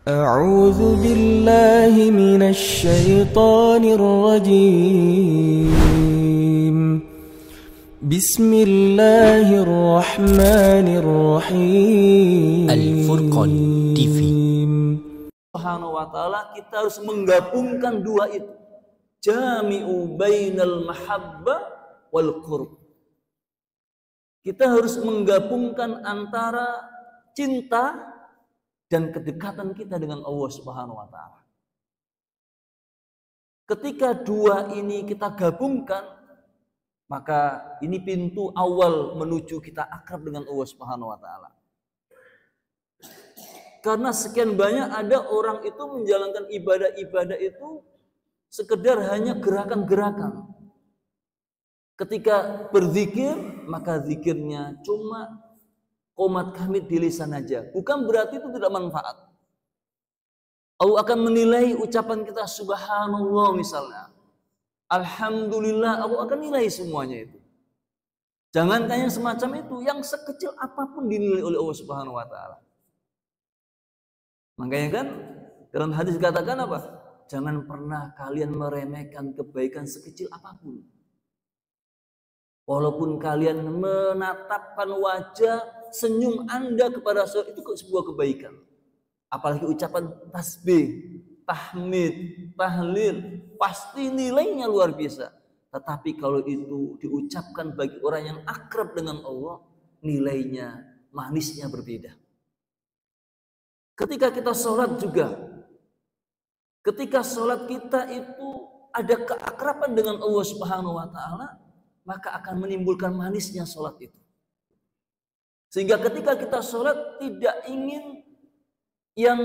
أعوذ بالله من الشيطان الرجيم بسم الله الرحمن الرحيم Al-Furqan TV. Subhanahu wa ta'ala, kita harus menggabungkan dua itu. Jami'u bainal mahabbah wal qurb. Kita harus menggabungkan antara cinta dan kedekatan kita dengan Allah Subhanahu wa ta'ala. Ketika dua ini kita gabungkan, maka ini pintu awal menuju kita akrab dengan Allah Subhanahu wa ta'ala. Karena sekian banyak ada orang itu menjalankan ibadah-ibadah itu sekedar hanya gerakan-gerakan. Ketika berzikir, maka zikirnya cuma qomat kamit di lisan aja. Bukan berarti itu tidak manfaat. Allah akan menilai ucapan kita subhanallah misalnya. Alhamdulillah, Allah akan nilai semuanya itu. Jangankan yang semacam itu, yang sekecil apapun dinilai oleh Allah Subhanahu wa ta'ala. Makanya kan dalam hadis dikatakan apa? Jangan pernah kalian meremehkan kebaikan sekecil apapun. Walaupun kalian menatapkan wajah senyum Anda kepada seorang, itu sebuah kebaikan. Apalagi ucapan tasbih, tahmid, tahlil, pasti nilainya luar biasa. Tetapi kalau itu diucapkan bagi orang yang akrab dengan Allah, nilainya, manisnya berbeda. Ketika kita sholat juga, ketika sholat kita itu ada keakraban dengan Allah Subhanahu wa ta'ala, maka akan menimbulkan manisnya sholat itu. Sehingga ketika kita sholat tidak ingin yang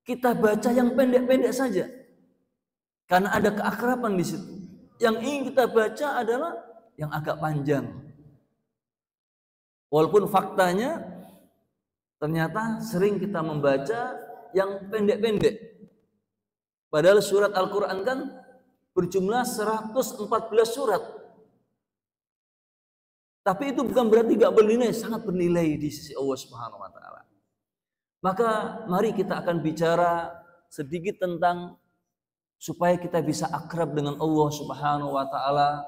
kita baca yang pendek-pendek saja, karena ada keakraban di situ. Yang ingin kita baca adalah yang agak panjang. Walaupun faktanya ternyata sering kita membaca yang pendek-pendek. Padahal surat Al-Quran kan berjumlah 114 surat. Tapi itu bukan berarti gak bernilai, sangat bernilai di sisi Allah Subhanahu wa ta'ala. Maka mari kita akan bicara sedikit tentang supaya kita bisa akrab dengan Allah Subhanahu wa ta'ala.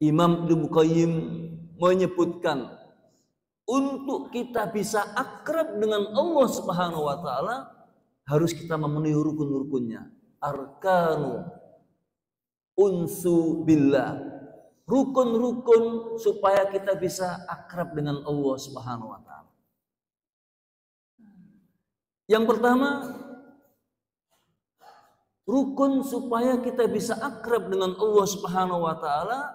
Imam Ibnu Qayyim menyebutkan untuk kita bisa akrab dengan Allah Subhanahu wa ta'ala harus kita memenuhi rukun-rukunnya. Arkanu unsu billah. Rukun-rukun supaya kita bisa akrab dengan Allah Subhanahu wa ta'ala. Yang pertama, rukun supaya kita bisa akrab dengan Allah Subhanahu wa ta'ala,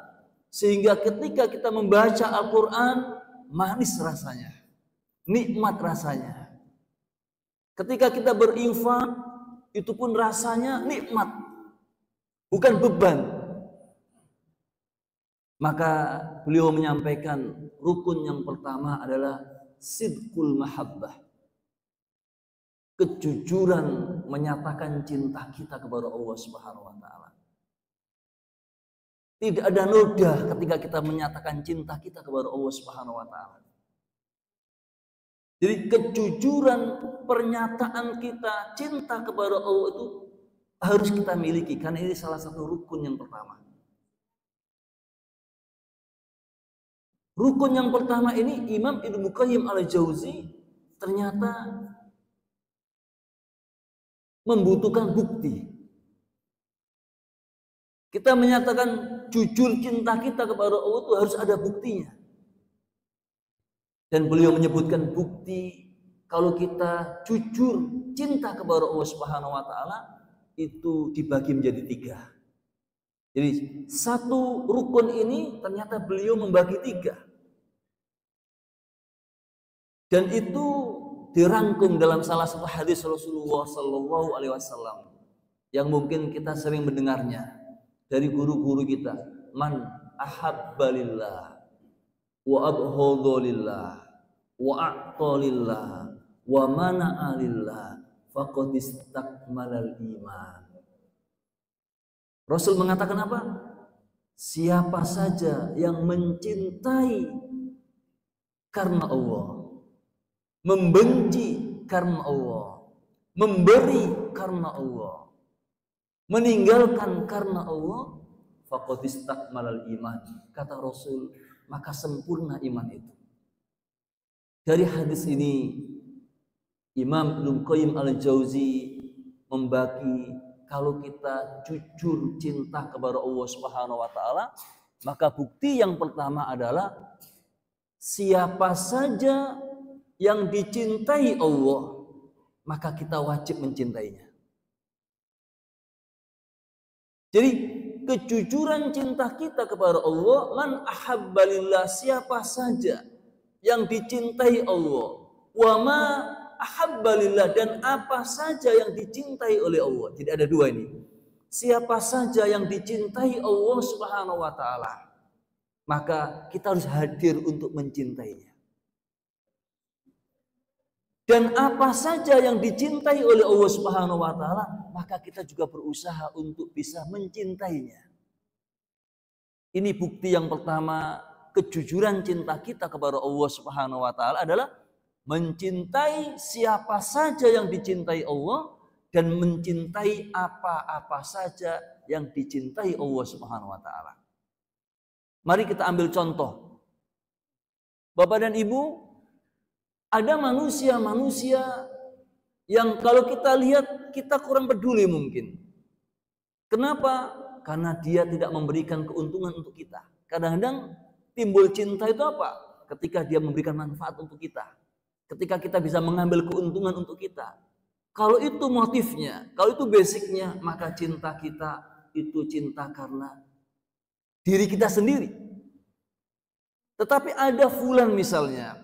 sehingga ketika kita membaca Al-Quran, manis rasanya, nikmat rasanya. Ketika kita berinfak, itu pun rasanya nikmat, bukan beban. Maka beliau menyampaikan rukun yang pertama adalah sidqul mahabbah. Kejujuran menyatakan cinta kita kepada Allah Subhanahu wa ta'ala. Tidak ada noda ketika kita menyatakan cinta kita kepada Allah Subhanahu wa ta'ala. Jadi kejujuran pernyataan kita cinta kepada Allah itu harus kita miliki, karena ini salah satu rukun yang pertama. Rukun yang pertama ini Imam Ibnu Qayyim al-Jauzi ternyata membutuhkan bukti. Kita menyatakan jujur cinta kita kepada Allah itu harus ada buktinya. Dan beliau menyebutkan bukti kalau kita jujur cinta kepada Allah Subhanahu wa ta'ala itu dibagi menjadi 3. Jadi satu rukun ini ternyata beliau membagi 3. Dan itu dirangkum dalam salah satu hadis Rasulullah Sallallahu Alaihi Wasallam yang mungkin kita sering mendengarnya dari guru-guru kita. Man ahabba lillah wa abghadha lillah wa a'ta lillah wa mana'a lillah faqad istakmalal iman. Rasul mengatakan apa? Siapa saja yang mencintai karena Allah, membenci karena Allah, memberi karena Allah, meninggalkan karena Allah, faqad istakmalal iman. Kata Rasul, maka sempurna iman itu. Dari hadis ini Imam Ibnu Qayyim al-Jauzi membagi, kalau kita jujur cinta kepada Allah Subhanahu wa taala, maka bukti yang pertama adalah siapa saja yang dicintai Allah, maka kita wajib mencintainya. Jadi kejujuran cinta kita kepada Allah, man ahabba lillah, siapa saja yang dicintai Allah, wa ma ahabba lillah, dan apa saja yang dicintai oleh Allah. Tidak ada dua ini. Siapa saja yang dicintai Allah Subhanahu wa taala, maka kita harus hadir untuk mencintainya. Dan apa saja yang dicintai oleh Allah Subhanahu wa taala, maka kita juga berusaha untuk bisa mencintainya. Ini bukti yang pertama, kejujuran cinta kita kepada Allah Subhanahu wa taala adalah mencintai siapa saja yang dicintai Allah dan mencintai apa-apa saja yang dicintai Allah Subhanahu wa taala. Mari kita ambil contoh. Bapak dan Ibu, ada manusia-manusia yang kalau kita lihat kita kurang peduli mungkin. Kenapa? Karena dia tidak memberikan keuntungan untuk kita. Kadang-kadang timbul cinta itu apa? Ketika dia memberikan manfaat untuk kita. Ketika kita bisa mengambil keuntungan untuk kita. Kalau itu motifnya, kalau itu basicnya, maka cinta kita itu cinta karena diri kita sendiri. Tetapi ada fulan misalnya,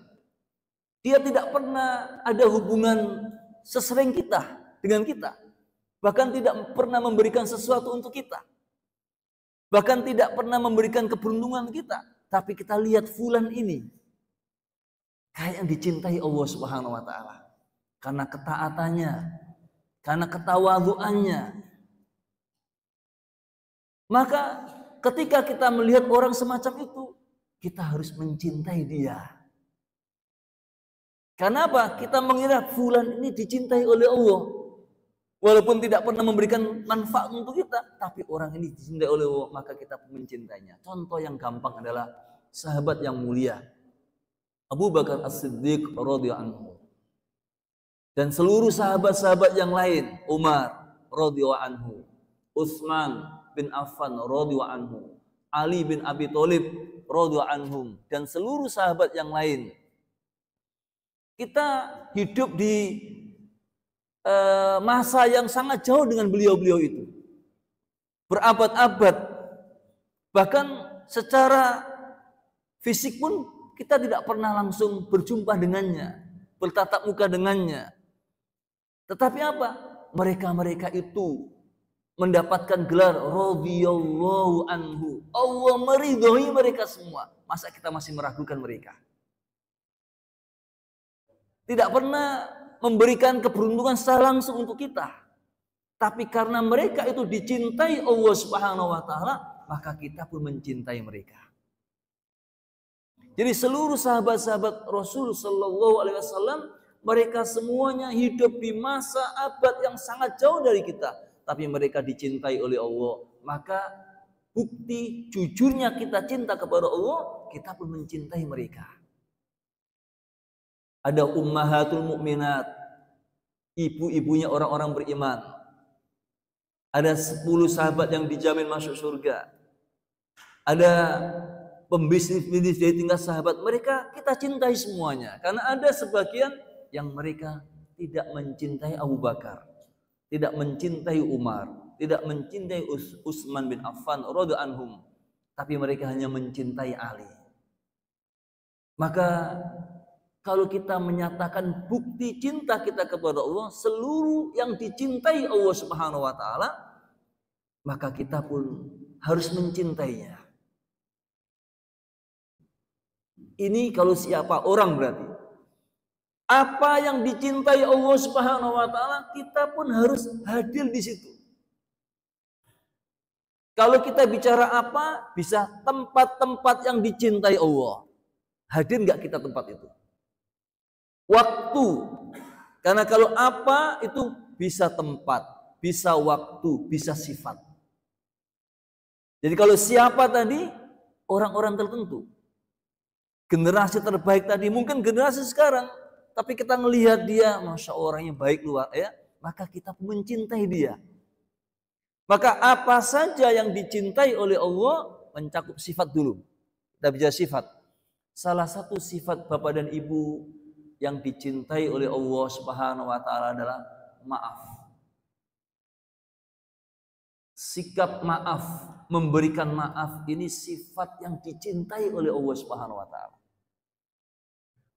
dia tidak pernah ada hubungan sesering kita dengan kita. Bahkan tidak pernah memberikan sesuatu untuk kita. Bahkan tidak pernah memberikan keberuntungan kita. Tapi kita lihat fulan ini kayak yang dicintai Allah Subhanahu wa taala. Karena ketaatannya, karena ketawadhuannya. Maka ketika kita melihat orang semacam itu, kita harus mencintai dia. Karena apa? Kita mengira fulan ini dicintai oleh Allah. Walaupun tidak pernah memberikan manfaat untuk kita, tapi orang ini dicintai oleh Allah, maka kita pun mencintainya. Contoh yang gampang adalah sahabat yang mulia, Abu Bakar As-Siddiq radhiyallahu anhu. Dan seluruh sahabat-sahabat yang lain, Umar radhiyallahu anhu, Utsman bin Affan radhiyallahu anhu, Ali bin Abi Thalib radhiyallahu anhum, dan seluruh sahabat yang lain. Kita hidup di masa yang sangat jauh dengan beliau-beliau itu. Berabad-abad. Bahkan secara fisik pun kita tidak pernah langsung berjumpa dengannya, bertatap muka dengannya. Tetapi apa? Mereka-mereka itu mendapatkan gelar radhiyallahu anhu. Allah meridhoi mereka semua. Masa kita masih meragukan mereka? Tidak pernah memberikan keberuntungan secara langsung untuk kita. Tapi karena mereka itu dicintai Allah Subhanahu wa taala, maka kita pun mencintai mereka. Jadi seluruh sahabat-sahabat Rasul sallallahu alaihi wasallam, mereka semuanya hidup di masa abad yang sangat jauh dari kita, tapi mereka dicintai oleh Allah. Maka bukti jujurnya kita cinta kepada Allah, kita pun mencintai mereka. Ada ummahatul mukminat, ibu-ibunya orang-orang beriman. Ada 10 sahabat yang dijamin masuk surga. Ada pembisnis-bisnis dari tingkat sahabat, mereka kita cintai semuanya. Karena ada sebagian yang mereka tidak mencintai Abu Bakar, tidak mencintai Umar, tidak mencintai Utsman bin Affan radhiyallahu anhum, tapi mereka hanya mencintai Ali. Maka kalau kita menyatakan bukti cinta kita kepada Allah, seluruh yang dicintai Allah Subhanahu wa taala, maka kita pun harus mencintainya. Ini kalau siapa orang berarti. Apa yang dicintai Allah Subhanahu wa taala, kita pun harus hadir di situ. Kalau kita bicara apa, bisa tempat-tempat yang dicintai Allah. Hadir nggak kita tempat itu? Waktu, Karena kalau apa itu bisa tempat, bisa waktu, bisa sifat. Jadi kalau siapa tadi, orang-orang tertentu. Generasi terbaik tadi, mungkin generasi sekarang, tapi kita melihat dia, Masya Allah orangnya baik luar ya, maka kita mencintai dia. Maka apa saja yang dicintai oleh Allah mencakup sifat dulu. Kita bicara sifat. Salah satu sifat Bapak dan Ibu yang dicintai oleh Allah Subhanahu wa taala adalah maaf. Sikap maaf, memberikan maaf ini sifat yang dicintai oleh Allah Subhanahu wa taala.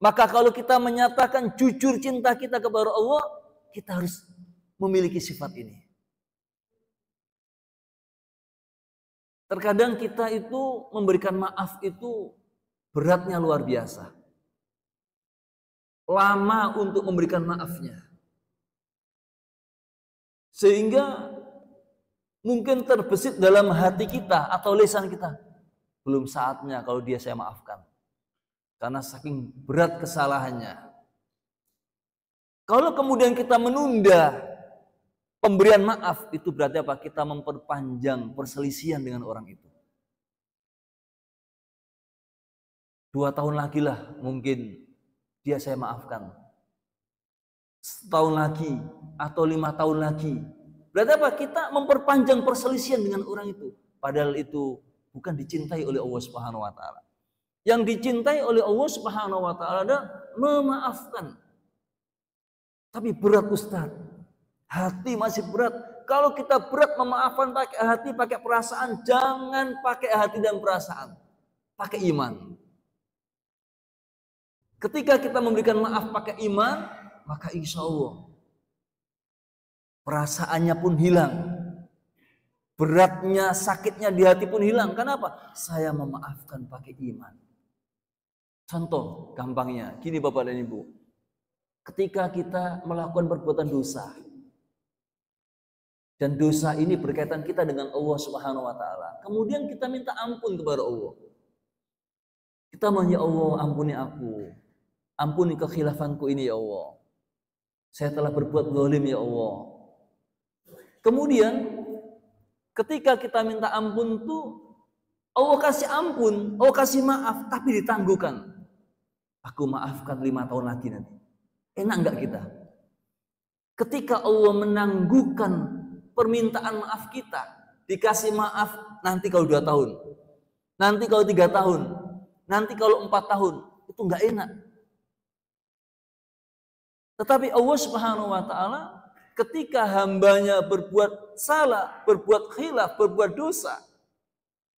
Maka kalau kita menyatakan jujur cinta kita kepada Allah, kita harus memiliki sifat ini. Terkadang kita itu memberikan maaf itu beratnya luar biasa. Lama untuk memberikan maafnya. Sehingga mungkin terbesit dalam hati kita atau lisan kita. Belum saatnya kalau dia saya maafkan. Karena saking berat kesalahannya. Kalau kemudian kita menunda pemberian maaf, itu berarti apa? Kita memperpanjang perselisihan dengan orang itu. 2 tahun lagi lah mungkin dia saya maafkan. Setahun lagi atau 5 tahun lagi. Berarti apa? Kita memperpanjang perselisihan dengan orang itu. Padahal itu bukan dicintai oleh Allah Subhanahu wa taala. Yang dicintai oleh Allah Subhanahu wa taala adalah memaafkan. Tapi berat Ustaz. Hati masih berat. Kalau kita berat memaafkan pakai hati, pakai perasaan, jangan pakai hati dan perasaan. Pakai iman. Ketika kita memberikan maaf pakai iman, maka insya Allah perasaannya pun hilang. Beratnya, sakitnya di hati pun hilang. Kenapa? Saya memaafkan pakai iman. Contoh gampangnya, gini Bapak dan Ibu. Ketika kita melakukan perbuatan dosa, dan dosa ini berkaitan kita dengan Allah Subhanahu wa taala. Kemudian kita minta ampun kepada Allah. Kita mohon, ya Allah, ampuni aku. Ampuni kekhilafanku ini ya Allah. Saya telah berbuat zalim ya Allah. Kemudian ketika kita minta ampun tuh Allah kasih ampun, Allah kasih maaf, tapi ditangguhkan. Aku maafkan 5 tahun lagi nanti. Enak enggak kita? Ketika Allah menangguhkan permintaan maaf kita, dikasih maaf nanti kalau 2 tahun, nanti kalau 3 tahun, nanti kalau 4 tahun, itu enggak enak. Tetapi Allah Subhanahu wa taala ketika hambanya berbuat salah, berbuat khilaf, berbuat dosa,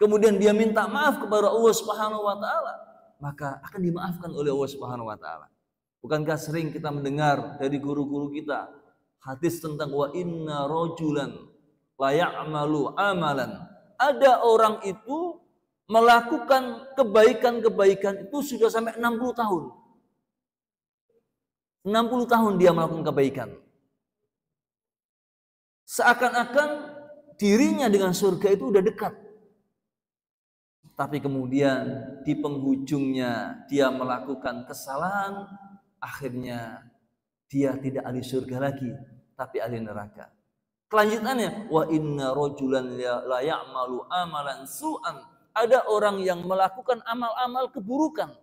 kemudian dia minta maaf kepada Allah Subhanahu wa taala, maka akan dimaafkan oleh Allah Subhanahu wa taala. Bukankah sering kita mendengar dari guru-guru kita hadis tentang wa inna rajulan la ya'malu amalan. Ada orang itu melakukan kebaikan-kebaikan itu sudah sampai 60 tahun. 60 tahun dia melakukan kebaikan. Seakan-akan dirinya dengan surga itu udah dekat. Tapi kemudian di penghujungnya dia melakukan kesalahan, akhirnya dia tidak ahli surga lagi, tapi ahli neraka. Kelanjutannya, wa inna rajulan la ya'malu amalan su'an. Ada orang yang melakukan amal-amal keburukan.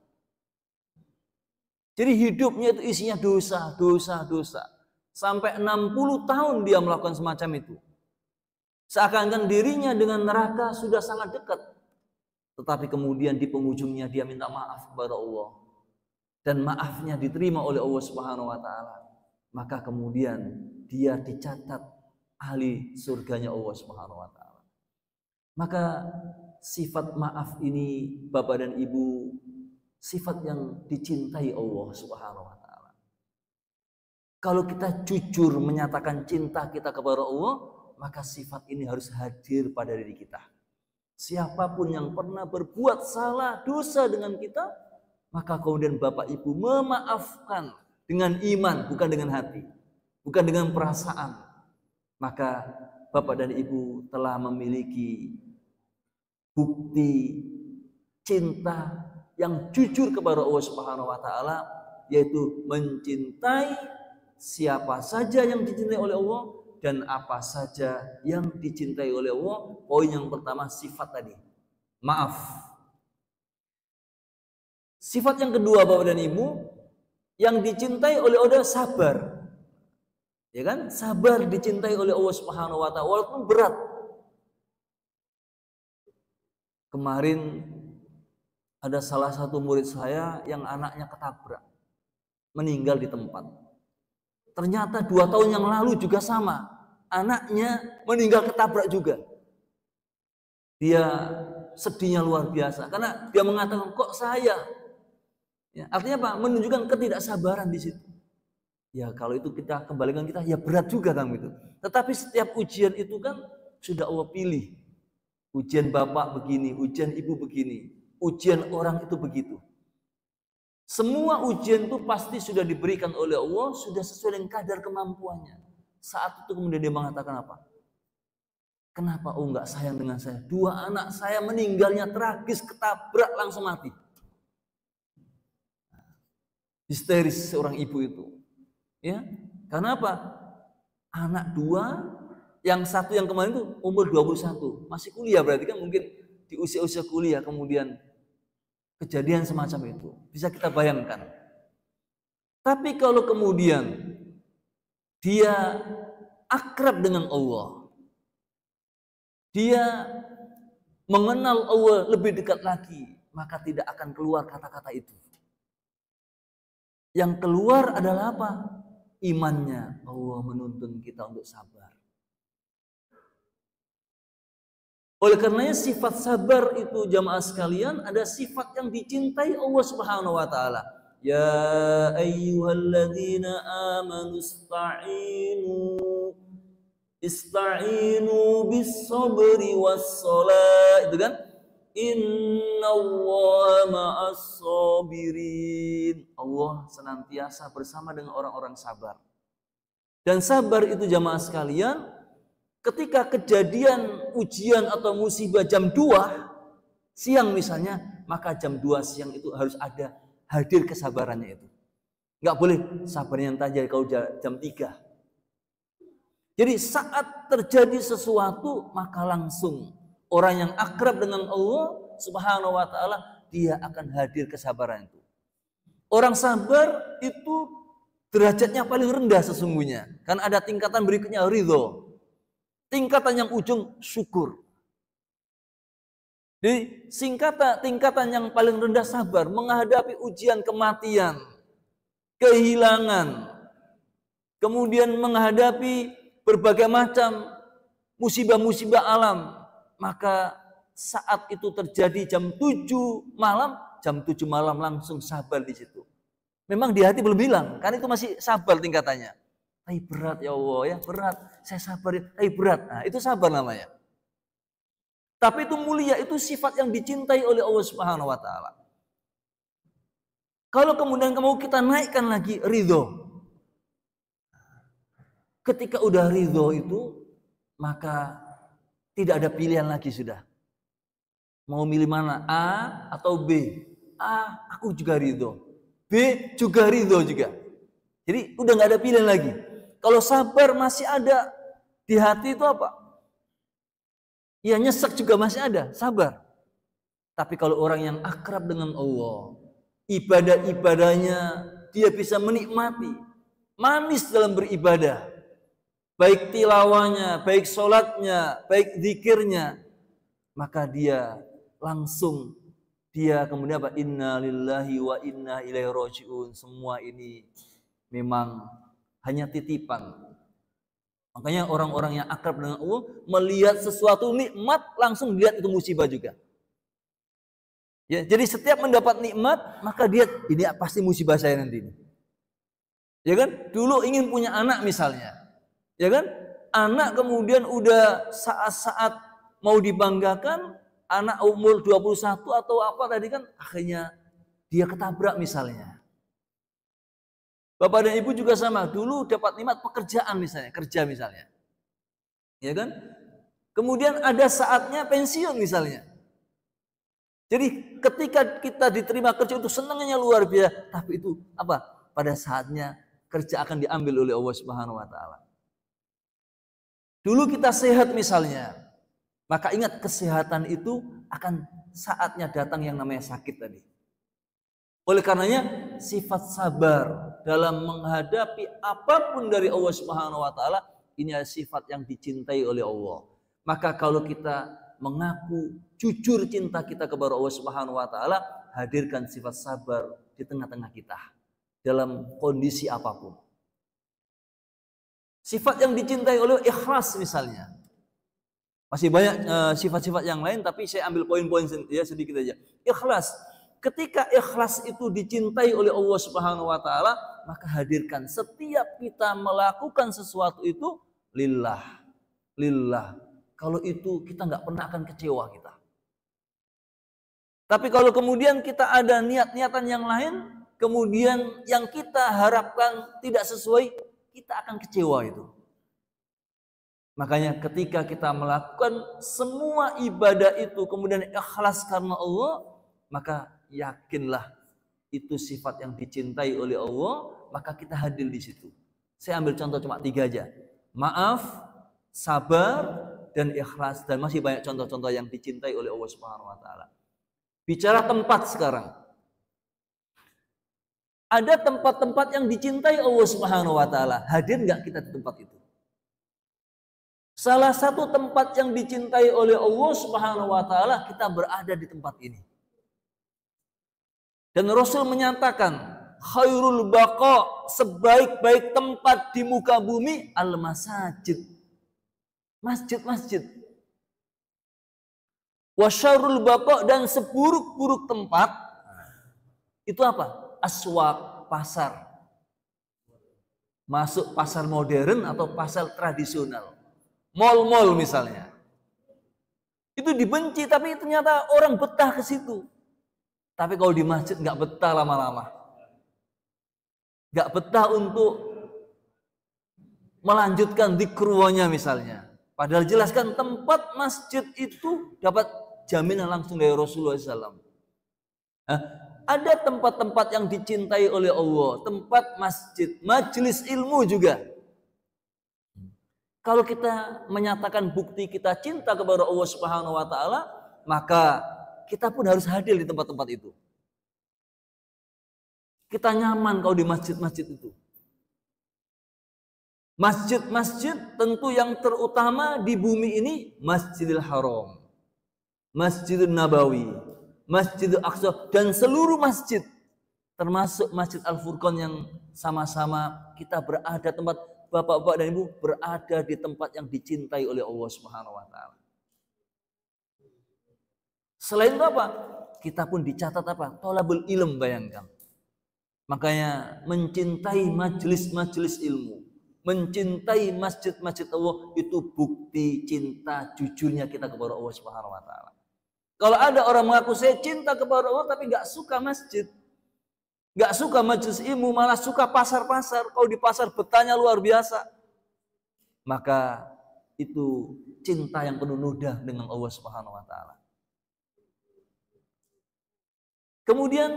Jadi hidupnya itu isinya dosa, dosa, dosa. Sampai 60 tahun dia melakukan semacam itu. Seakan-akan dirinya dengan neraka sudah sangat dekat. Tetapi kemudian di penghujungnya dia minta maaf kepada Allah. Dan maafnya diterima oleh Allah Subhanahu wa taala. Maka kemudian dia dicatat ahli surganya Allah Subhanahu wa taala. Maka sifat maaf ini Bapak dan Ibu, sifat yang dicintai Allah Subhanahu wa taala. Kalau kita jujur menyatakan cinta kita kepada Allah, maka sifat ini harus hadir pada diri kita. Siapapun yang pernah berbuat salah, dosa dengan kita, maka kemudian Bapak Ibu memaafkan dengan iman, bukan dengan hati, bukan dengan perasaan. Maka Bapak dan Ibu telah memiliki bukti cinta yang jujur kepada Allah Subhanahu wa taala, yaitu mencintai siapa saja yang dicintai oleh Allah dan apa saja yang dicintai oleh Allah. Poin yang pertama sifat tadi, maaf. Sifat yang kedua Bapak dan Ibu, yang dicintai oleh Allah sabar. Ya kan? Sabar dicintai oleh Allah Subhanahu wa taala walaupun berat. Kemarin ada salah satu murid saya yang anaknya ketabrak, meninggal di tempat. Ternyata 2 tahun yang lalu juga sama, anaknya meninggal ketabrak juga. Dia sedihnya luar biasa karena dia mengatakan kok saya. Ya, artinya apa? Menunjukkan ketidaksabaran di situ. Ya kalau itu kita kembalikan kita ya berat juga kan itu. Tetapi setiap ujian itu kan sudah Allah pilih. Ujian bapak begini, ujian ibu begini, ujian orang itu begitu. Semua ujian itu pasti sudah diberikan oleh Allah, sudah sesuai dengan kadar kemampuannya. Saat itu kemudian dia mengatakan apa? Kenapa oh enggak sayang dengan saya? 2 anak saya meninggalnya tragis, ketabrak langsung mati. Histeris seorang ibu itu. Ya, karena apa? Anak 2, yang satu yang kemarin itu umur 21, masih kuliah berarti kan mungkin di usia-usia kuliah kemudian kejadian semacam itu. Bisa kita bayangkan. Tapi kalau kemudian dia akrab dengan Allah, dia mengenal Allah lebih dekat lagi, maka tidak akan keluar kata-kata itu. Yang keluar adalah apa? Imannya. Allah menuntun kita untuk sabar. Oleh karenanya sifat sabar itu jamaah sekalian ada sifat yang dicintai Allah Subhanahu wa taala. Ya ayyuhalladzina amanu ista'inu bis-sabri was-shalah, itu kan? Innallaha ma'as-sabirin. Allah senantiasa bersama dengan orang-orang sabar. Dan sabar itu jamaah sekalian, ketika kejadian ujian atau musibah jam 2 siang misalnya, maka jam 2 siang itu harus ada hadir kesabarannya itu. Nggak boleh sabarnya yang tajam kalau jam 3. Jadi saat terjadi sesuatu maka langsung orang yang akrab dengan Allah Subhanahu wa taala dia akan hadir kesabaran itu. Orang sabar itu derajatnya paling rendah sesungguhnya. Karena ada tingkatan berikutnya ridho. Tingkatan yang ujung syukur. Jadi tingkatan yang paling rendah sabar menghadapi ujian kematian, kehilangan, kemudian menghadapi berbagai macam musibah-musibah alam. Maka saat itu terjadi jam 7 malam, jam 7 malam langsung sabar di situ. Memang di hati belum bilang, kan itu masih sabar tingkatannya. Tapi berat ya Allah ya, berat. Saya sabar ya, tapi berat. Nah, itu sabar namanya. Tapi itu mulia, itu sifat yang dicintai oleh Allah Subhanahu wa taala. Kalau kemudian mau kita naikkan lagi ridho. Ketika udah ridho itu, maka tidak ada pilihan lagi sudah. Mau milih mana? A atau B? A, aku juga ridho. B juga ridho juga. Jadi udah nggak ada pilihan lagi. Kalau sabar masih ada di hati itu apa? Ya nyesek juga masih ada, sabar. Tapi kalau orang yang akrab dengan Allah, ibadah-ibadahnya dia bisa menikmati, manis dalam beribadah. Baik tilawahnya, baik sholatnya, baik zikirnya, maka dia langsung dia kemudian apa? Inna lillahi wa inna ilaihi raji'un. Semua ini memang hanya titipan. Makanya orang-orang yang akrab dengan Allah melihat sesuatu nikmat langsung lihat itu musibah juga. Ya, jadi setiap mendapat nikmat maka dia ini pasti musibah saya nanti ini. Ya kan? Dulu ingin punya anak misalnya. Ya kan? Anak kemudian udah saat-saat mau dibanggakan, anak umur 21 atau apa tadi kan akhirnya dia ketabrak misalnya. Bapak dan Ibu juga sama, dulu dapat nikmat pekerjaan misalnya, kerja misalnya. Ya kan? Kemudian ada saatnya pensiun misalnya. Jadi ketika kita diterima kerja itu senangnya luar biasa, tapi itu apa? Pada saatnya kerja akan diambil oleh Allah Subhanahu wa taala. Dulu kita sehat misalnya, maka ingat kesehatan itu akan saatnya datang yang namanya sakit tadi. Oleh karenanya sifat sabar dalam menghadapi apapun dari Allah Subhanahu wa taala ini adalah sifat yang dicintai oleh Allah. Maka kalau kita mengaku jujur cinta kita kepada Allah Subhanahu wa taala, hadirkan sifat sabar di tengah-tengah kita dalam kondisi apapun. Sifat yang dicintai oleh ikhlas misalnya. Masih banyak sifat-sifat yang lain, tapi saya ambil poin-poin ya sedikit aja. Ikhlas. Ketika ikhlas itu dicintai oleh Allah Subhanahu wa taala, maka hadirkan setiap kita melakukan sesuatu itu lillah. Lillah. Kalau itu kita nggak pernah akan kecewa kita. Tapi kalau kemudian kita ada niat-niatan yang lain, kemudian yang kita harapkan tidak sesuai, kita akan kecewa itu. Makanya ketika kita melakukan semua ibadah itu kemudian ikhlas karena Allah, maka yakinlah itu sifat yang dicintai oleh Allah, maka kita hadir di situ. Saya ambil contoh cuma 3 aja. Maaf, sabar, dan ikhlas, dan masih banyak contoh-contoh yang dicintai oleh Allah Subhanahu wa taala. Bicara tempat sekarang. Ada tempat-tempat yang dicintai Allah Subhanahu wa taala. Hadir nggak kita di tempat itu? Salah satu tempat yang dicintai oleh Allah Subhanahu wa taala, kita berada di tempat ini. Dan Rasul menyatakan, khairul baqa, sebaik-baik tempat di muka bumi al-masajid. Masjid-masjid. Wa syarrul baqa, dan seburuk-buruk tempat itu apa? Aswaq, pasar. Masuk pasar modern atau pasar tradisional. Mall-mall misalnya. Itu dibenci, tapi ternyata orang betah ke situ. Tapi kalau di masjid nggak betah lama-lama. Nggak betah untuk melanjutkan dzikrunya misalnya. Padahal jelaskan tempat masjid itu dapat jaminan langsung dari Rasulullah SAW. Ada tempat-tempat yang dicintai oleh Allah, tempat masjid, majelis ilmu juga. Kalau kita menyatakan bukti kita cinta kepada Allah Subhanahu wa taala, maka kita pun harus hadir di tempat-tempat itu. Kita nyaman kalau di masjid-masjid itu. Masjid-masjid tentu yang terutama di bumi ini Masjidil Haram, Masjidil Nabawi, Masjidil Aqsa, dan seluruh masjid. Termasuk Masjid Al-Furqan yang sama-sama kita berada tempat, bapak-bapak dan ibu berada di tempat yang dicintai oleh Allah Subhanahu wa taala. Selain itu apa? Kita pun dicatat apa? Thalabul ilm, bayangkan. Makanya mencintai majelis-majelis ilmu, mencintai masjid-masjid Allah itu bukti cinta jujurnya kita kepada Allah Subhanahu wa taala. Kalau ada orang mengaku saya cinta kepada Allah tapi nggak suka masjid, nggak suka majelis ilmu, malah suka pasar-pasar, kalau di pasar betahnya luar biasa, maka itu cinta yang penuh noda dengan Allah Subhanahu wa taala. Kemudian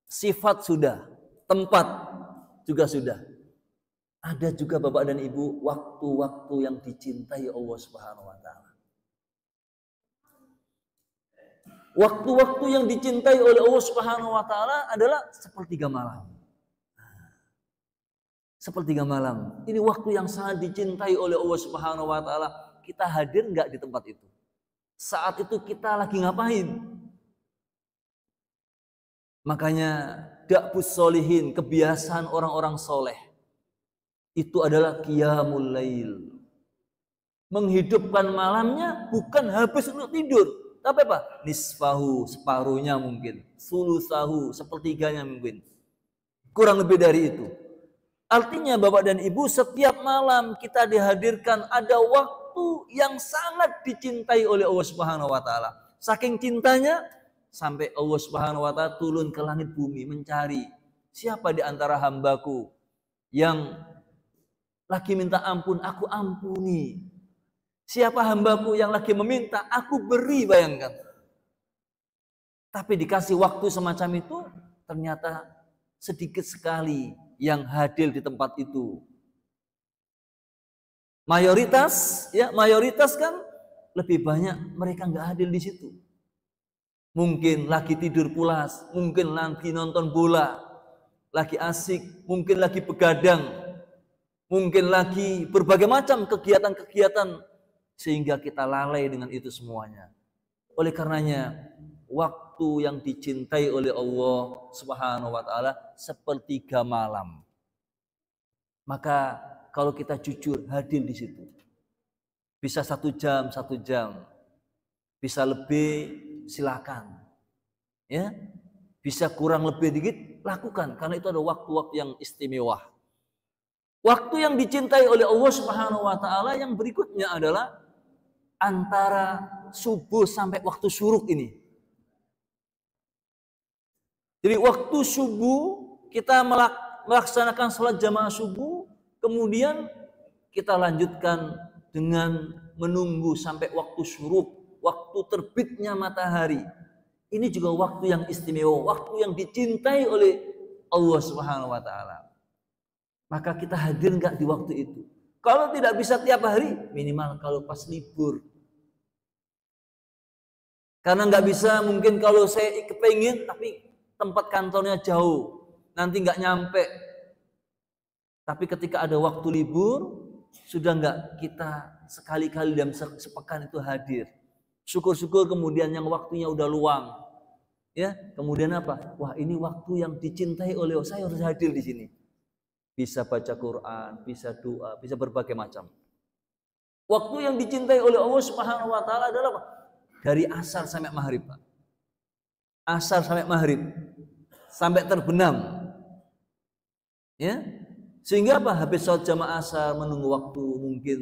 sifat sudah, tempat juga sudah. Ada juga Bapak dan Ibu waktu-waktu yang dicintai Allah Subhanahu wa taala. Waktu-waktu yang dicintai oleh Allah Subhanahu wa taala adalah sepertiga malam. Sepertiga malam. Ini waktu yang sangat dicintai oleh Allah Subhanahu wa taala. Kita hadir enggak di tempat itu? Saat itu kita lagi ngapain? Makanya da'bus solihin, kebiasaan orang-orang soleh, itu adalah qiyamul lail. Menghidupkan malamnya bukan habis untuk tidur, tapi apa? Nisfahu, separuhnya mungkin. Sulusahu, sepertiganya mungkin. Kurang lebih dari itu. Artinya Bapak dan Ibu, setiap malam kita dihadirkan ada waktu yang sangat dicintai oleh Allah Subhanahu wa taala. Saking cintanya sampai Allah Subhanahu wa taala turun ke langit bumi mencari siapa di antara hambaku yang lagi minta ampun, aku ampuni. Siapa hambaku yang lagi meminta, aku beri, bayangkan. Tapi dikasih waktu semacam itu, ternyata sedikit sekali yang hadir di tempat itu. Mayoritas kan lebih banyak mereka nggak hadir di situ. Mungkin lagi tidur pulas, mungkin lagi nonton bola, lagi asik, mungkin lagi begadang, mungkin lagi berbagai macam kegiatan-kegiatan sehingga kita lalai dengan itu semuanya. Oleh karenanya, waktu yang dicintai oleh Allah Subhanahu wa taala sepertiga malam. Maka kalau kita jujur hadir di situ. Bisa 1 jam, 1 jam. Bisa lebih, silakan. Ya. Bisa kurang lebih dikit, lakukan karena itu ada waktu-waktu yang istimewa. Waktu yang dicintai oleh Allah Subhanahu wa taala yang berikutnya adalah antara subuh sampai waktu syuruk ini. Jadi waktu subuh kita melaksanakan sholat jamaah subuh, kemudian kita lanjutkan dengan menunggu sampai waktu syuruk, waktu terbitnya matahari. Ini juga waktu yang istimewa, waktu yang dicintai oleh Allah Subhanahu wa taala. Maka kita hadir enggak di waktu itu? Kalau tidak bisa tiap hari, minimal kalau pas libur. Karena nggak bisa mungkin kalau saya kepengin tapi tempat kantornya jauh, nanti nggak nyampe. Tapi ketika ada waktu libur, sudah nggak kita sekali-kali dalam sepekan itu hadir. Syukur-syukur kemudian yang waktunya udah luang. Ya, kemudian apa? Wah, ini waktu yang dicintai oleh Allah, saya harus hadir di sini. Bisa baca Quran, bisa doa, bisa berbagai macam. Waktu yang dicintai oleh Allah Subhanahu wa taala adalah apa? Dari asar sampai maghrib, Pak. Asar sampai maghrib. Sampai terbenam. Ya. Sehingga apa? Habis sholat jamaah asar menunggu waktu mungkin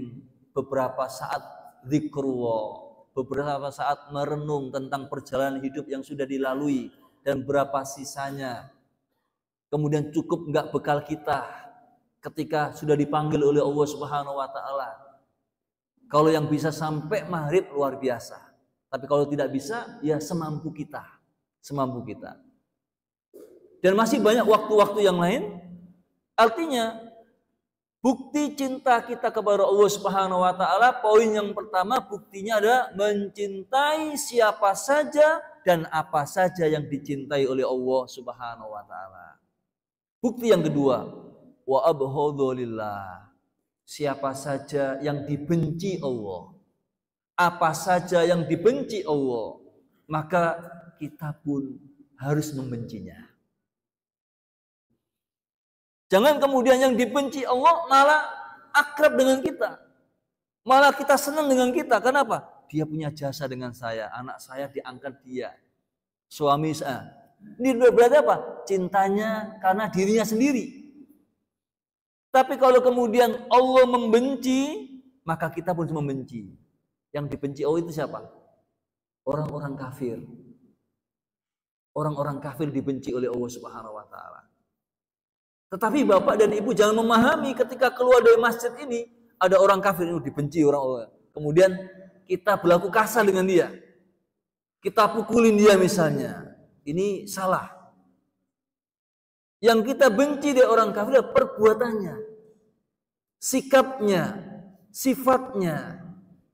beberapa saat zikrullah, beberapa saat merenung tentang perjalanan hidup yang sudah dilalui dan berapa sisanya. Kemudian cukup enggak bekal kita ketika sudah dipanggil oleh Allah Subhanahu wa taala. Kalau yang bisa sampai maghrib luar biasa. Tapi kalau tidak bisa, ya semampu kita. Semampu kita. Dan masih banyak waktu-waktu yang lain. Artinya, bukti cinta kita kepada Allah Subhanahu wa taala, poin yang pertama buktinya adalah mencintai siapa saja dan apa saja yang dicintai oleh Allah Subhanahu wa taala. Bukti yang kedua, wa abghadhu lillah. Siapa saja yang dibenci Allah, apa saja yang dibenci Allah, maka kita pun harus membencinya. Jangan kemudian yang dibenci Allah malah akrab dengan kita. Malah kita senang dengan kita. Kenapa? Dia punya jasa dengan saya, anak saya diangkat dia, suami saya. Ini berarti apa? Cintanya karena dirinya sendiri. Tapi kalau kemudian Allah membenci, maka kita pun membenci. Yang dibenci Allah itu siapa? Orang-orang kafir. Orang-orang kafir dibenci oleh Allah Subhanahu wa taala. Tetapi Bapak dan Ibu jangan memahami ketika keluar dari masjid ini ada orang kafir itu dibenci orang-orang. Kemudian kita berlaku kasar dengan dia. Kita pukulin dia misalnya. Ini salah. Yang kita benci dari orang kafir adalah perbuatannya, sikapnya, sifatnya.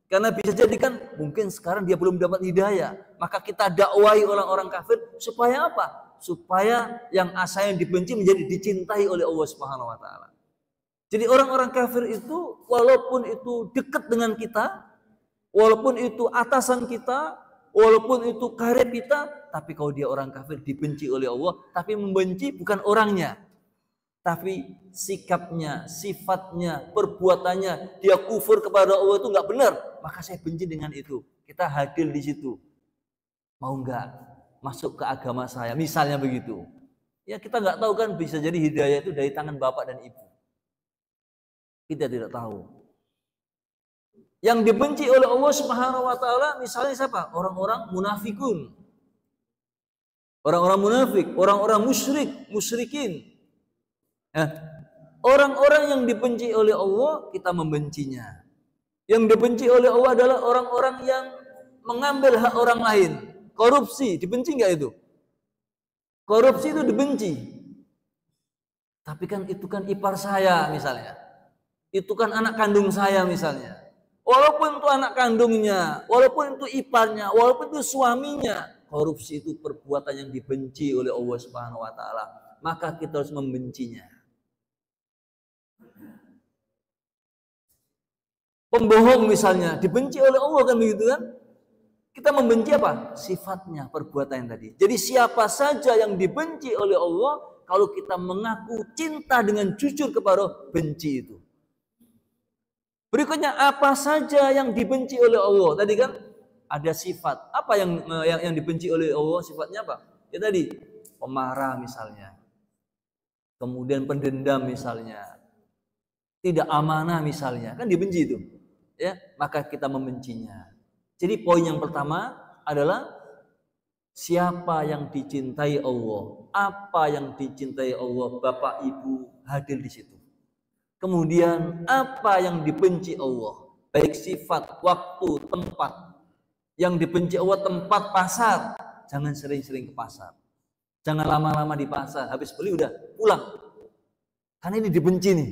Karena bisa jadi kan mungkin sekarang dia belum dapat hidayah, maka kita dakwai orang-orang kafir supaya apa? Supaya yang asalnya dibenci menjadi dicintai oleh Allah Subhanahu wa taala. Jadi orang-orang kafir itu walaupun itu dekat dengan kita, walaupun itu atasan kita, walaupun itu karib kita, tapi kalau dia orang kafir dibenci oleh Allah, tapi membenci bukan orangnya, tapi sikapnya, sifatnya, perbuatannya, dia kufur kepada Allah itu nggak benar, maka saya benci dengan itu. Kita hadir di situ, mau nggak masuk ke agama saya, misalnya begitu. Ya kita nggak tahu kan, bisa jadi hidayah itu dari tangan bapak dan ibu. Kita tidak tahu. Yang dibenci oleh Allah Subhanahu wa taala misalnya siapa? Orang-orang munafikun. Orang-orang munafik, orang-orang musyrikin. Orang-orang yang dibenci oleh Allah, kita membencinya. Yang dibenci oleh Allah adalah orang-orang yang mengambil hak orang lain. Korupsi, dibenci nggak itu? Korupsi itu dibenci. Tapi kan itu kan ipar saya misalnya. Itu kan anak kandung saya misalnya. Walaupun itu anak kandungnya, walaupun itu iparnya, walaupun itu suaminya, korupsi itu perbuatan yang dibenci oleh Allah Subhanahu wa taala. Maka kita harus membencinya. Pembohong misalnya dibenci oleh Allah kan begitu kan? Kita membenci apa? Sifatnya, perbuatan yang tadi. Jadi siapa saja yang dibenci oleh Allah, kalau kita mengaku cinta dengan jujur kepada Allah, benci itu. Berikutnya, apa saja yang dibenci oleh Allah? Tadi kan ada sifat. Apa yang dibenci oleh Allah? Sifatnya apa? Ya tadi, pemarah misalnya. Kemudian pendendam misalnya. Tidak amanah misalnya. Kan dibenci itu. Ya, maka kita membencinya. Jadi poin yang pertama adalah siapa yang dicintai Allah, apa yang dicintai Allah, Bapak Ibu hadir di situ. Kemudian apa yang dibenci Allah, baik sifat, waktu, tempat. Yang dibenci Allah tempat pasar, jangan sering-sering ke pasar. Jangan lama-lama di pasar, habis beli udah pulang. Karena ini dibenci nih,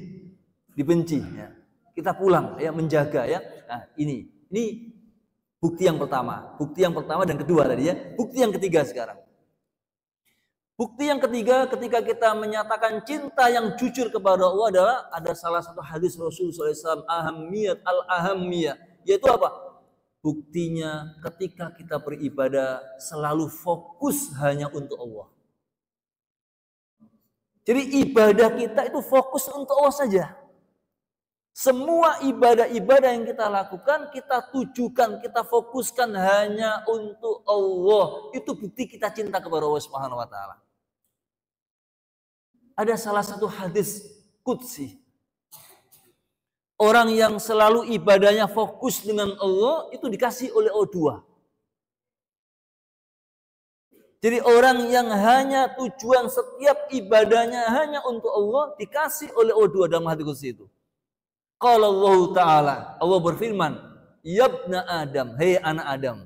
dibenci ya. Kita pulang ya, menjaga ya. Nah, ini bukti yang pertama. Bukti yang pertama dan kedua tadi ya. Bukti yang ketiga sekarang. Bukti yang ketiga ketika kita menyatakan cinta yang jujur kepada Allah adalah ada salah satu hadis Rasulullah SAW, ahamiyat al-ahamiyah, yaitu apa? Buktinya ketika kita beribadah selalu fokus hanya untuk Allah. Jadi ibadah kita itu fokus untuk Allah saja. Semua ibadah-ibadah yang kita lakukan, kita tujukan, kita fokuskan hanya untuk Allah. Itu bukti kita cinta kepada Allah Subhanahu wa taala. Ada salah satu hadis qudsi. Orang yang selalu ibadahnya fokus dengan Allah, itu dikasih oleh Allah dua. Jadi orang yang hanya tujuan setiap ibadahnya hanya untuk Allah, dikasih oleh Allah dua dalam hadis qudsi itu. Qala Allah Ta'ala, Allah berfirman, Yabna Adam, hei anak Adam,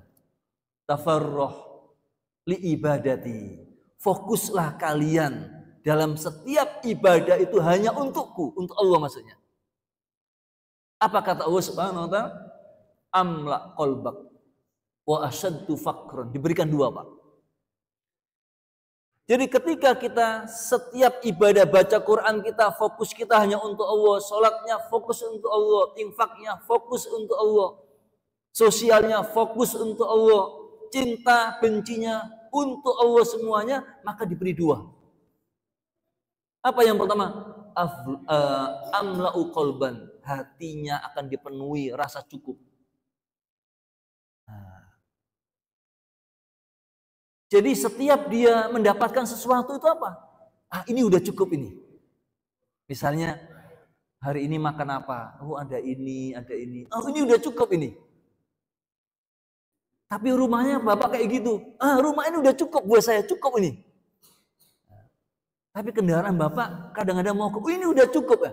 tafarroh li ibadati, fokuslah kalian dalam setiap ibadah itu hanya untukku, untuk Allah maksudnya. Apa kata Allah Subhanahu wa taala? Amla qalbak wa asyaddu faqran. Diberikan dua, Pak. Jadi ketika kita setiap ibadah baca Quran kita fokus kita hanya untuk Allah, sholatnya fokus untuk Allah, infaknya fokus untuk Allah, sosialnya fokus untuk Allah, cinta bencinya untuk Allah semuanya, maka diberi dua. Apa yang pertama? Amla'u qalban, hatinya akan dipenuhi rasa cukup. Jadi setiap dia mendapatkan sesuatu itu apa? Ini udah cukup ini. Misalnya hari ini makan apa? Oh ada ini, ada ini. Oh ini udah cukup ini. Tapi rumahnya bapak kayak gitu. Rumah ini udah cukup buat saya, cukup ini. Tapi kendaraan bapak kadang-kadang mau ini udah cukup ya.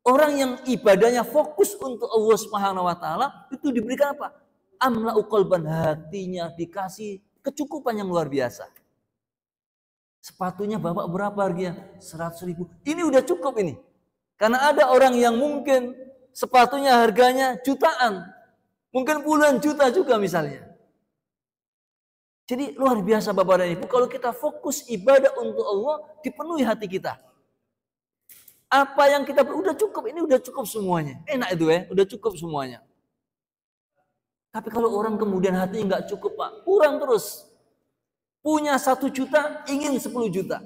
Orang yang ibadahnya fokus untuk Allah Subhanahu wa taala itu diberikan apa? Amla'u qalban, hatinya dikasih kecukupan yang luar biasa. Sepatunya bapak berapa harganya? 100.000. Ini udah cukup ini. Karena ada orang yang mungkin sepatunya harganya jutaan. Mungkin puluhan juta juga misalnya. Jadi luar biasa Bapak dan Ibu. Kalau kita fokus ibadah untuk Allah, dipenuhi hati kita. Apa yang kita udah cukup, ini udah cukup semuanya. Enak itu ya, udah cukup semuanya. Tapi kalau orang kemudian hatinya nggak cukup Pak, kurang terus. Punya 1 juta, ingin 10 juta.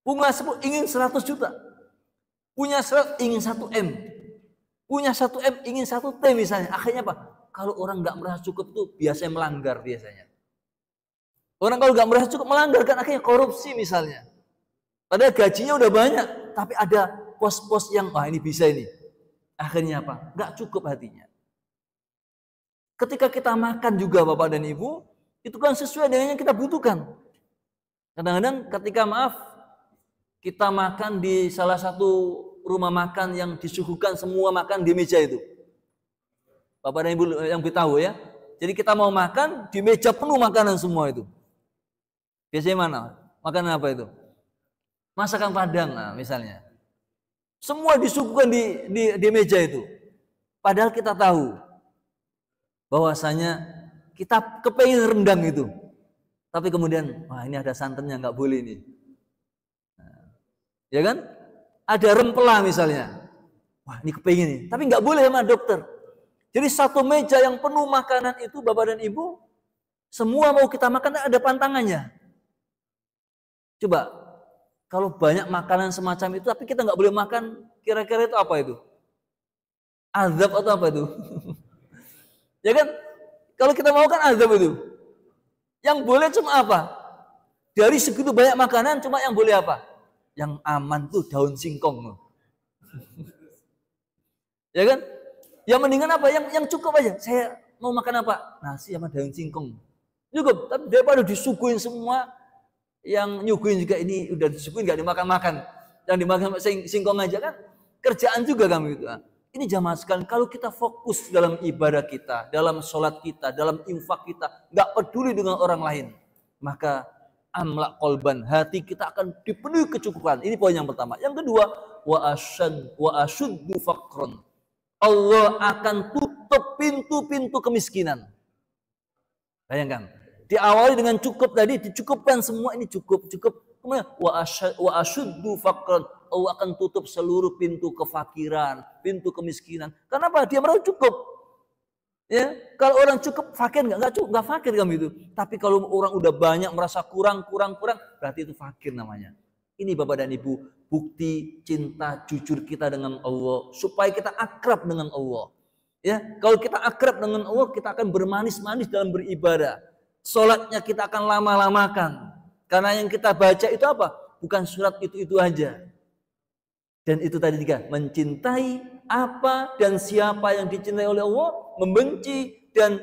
Punya 10, ingin 100 juta. Punya 100, ingin 1 M. Punya 1 M, ingin 1 T misalnya. Akhirnya apa? Kalau orang nggak merasa cukup tuh biasanya melanggar biasanya. Orang kalau nggak merasa cukup melanggar kan akhirnya korupsi misalnya. Padahal gajinya udah banyak, tapi ada pos-pos yang, ini bisa ini. Akhirnya apa? Nggak cukup hatinya. Ketika kita makan juga Bapak dan Ibu, itu kan sesuai dengan yang kita butuhkan. Kadang-kadang ketika kita makan di salah satu rumah makan yang disuguhkan semua makan di meja itu. Bapak dan Ibu yang tahu ya. Jadi kita mau makan, di meja penuh makanan semua itu. Biasanya mana? Makanan apa itu? masakan Padang misalnya. Semua disuguhkan di meja itu. Padahal kita tahu bahwasanya kita kepengen rendang itu. Tapi kemudian, wah ini ada santannya, nggak boleh nih. Ya kan? Ada rempela misalnya. Wah ini kepengen nih. Tapi nggak boleh sama dokter. Jadi satu meja yang penuh makanan itu Bapak dan Ibu, semua mau kita makan ada pantangannya. Coba, kalau banyak makanan semacam itu, tapi kita nggak boleh makan, kira-kira itu apa itu? Azab atau apa itu? Ya kan? Kalau kita mau kan azab itu. Yang boleh cuma apa? Dari segitu banyak makanan, cuma yang boleh apa? Yang aman tuh daun singkong. Ya kan? Yang mendingan apa? Yang cukup aja. Saya mau makan apa? Nasi sama daun singkong. Cukup. Tapi daripada disuguhin semua, yang nyuguhin juga ini udah disuguhin nggak dimakan-makan. Yang dimakan singkong aja kan? Kerjaan juga kami itu. Ini jamaah sekalian, kalau kita fokus dalam ibadah kita, dalam sholat kita, dalam infak kita, nggak peduli dengan orang lain, maka amlak kolban, hati kita akan dipenuhi kecukupan. Ini poin yang pertama. Yang kedua, wa asyuddu faqron. Allah akan tutup pintu-pintu kemiskinan. Bayangkan, diawali dengan cukup tadi, dicukupkan semua ini cukup. Kemudian wa asyuddu faqron. Allah akan tutup seluruh pintu kefakiran, pintu kemiskinan. Kenapa? Dia merasa cukup. Ya, kalau orang cukup, fakir nggak fakir kami itu. Tapi kalau orang udah banyak merasa kurang, berarti itu fakir namanya. Ini Bapak dan Ibu, bukti cinta jujur kita dengan Allah, supaya kita akrab dengan Allah. Ya, kalau kita akrab dengan Allah, kita akan bermanis-manis dalam beribadah. Sholatnya kita akan lama-lamakan. Karena yang kita baca itu apa? Bukan surat itu aja. Dan itu tadi juga, mencintai apa dan siapa yang dicintai oleh Allah, membenci dan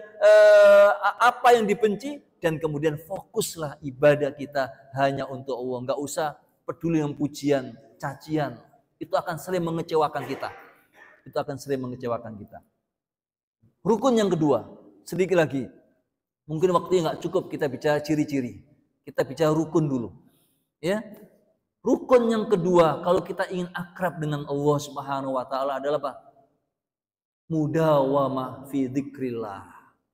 apa yang dibenci, dan kemudian fokuslah ibadah kita hanya untuk Allah. Nggak usah peduli dengan pujian, cacian. Itu akan sering mengecewakan kita. Rukun yang kedua, sedikit lagi. Mungkin waktunya nggak cukup kita bicara ciri-ciri. Kita bicara rukun dulu. Ya. Rukun yang kedua, kalau kita ingin akrab dengan Allah Subhanahu wa taala adalah apa? Mudawamah fi dzikrillah.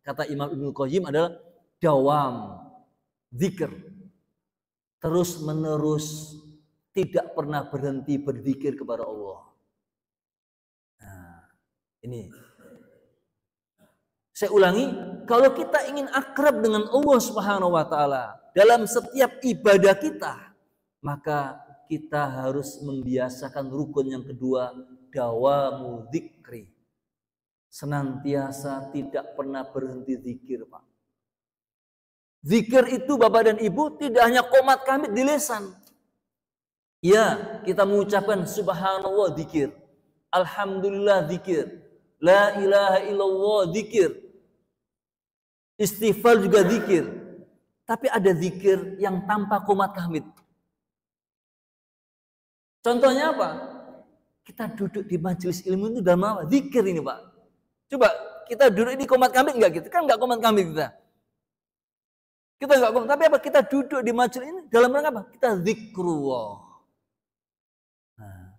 Kata Imam Ibnu Qayyim adalah dawam zikir. Terus menerus, tidak pernah berhenti berzikir kepada Allah. Nah, ini. Saya ulangi, kalau kita ingin akrab dengan Allah Subhanahu wa taala dalam setiap ibadah kita, maka kita harus membiasakan rukun yang kedua, dawamu dzikri. Senantiasa tidak pernah berhenti zikir, Pak. Zikir itu Bapak dan Ibu tidak hanya qomat kamit di lisan. Ya, kita mengucapkan subhanallah zikir, alhamdulillah zikir, la ilaha illallah zikir, istighfar juga zikir. Tapi ada zikir yang tanpa qomat kamit. Contohnya apa? Kita duduk di majelis ilmu itu dalam apa? Zikir ini, Pak. Coba kita duduk ini qomat kamit enggak gitu? Kan enggak qomat kamit kita. Kita enggak qomat, tapi apa? Kita duduk di majelis ini dalam rangka apa? Kita zikrullah. Nah,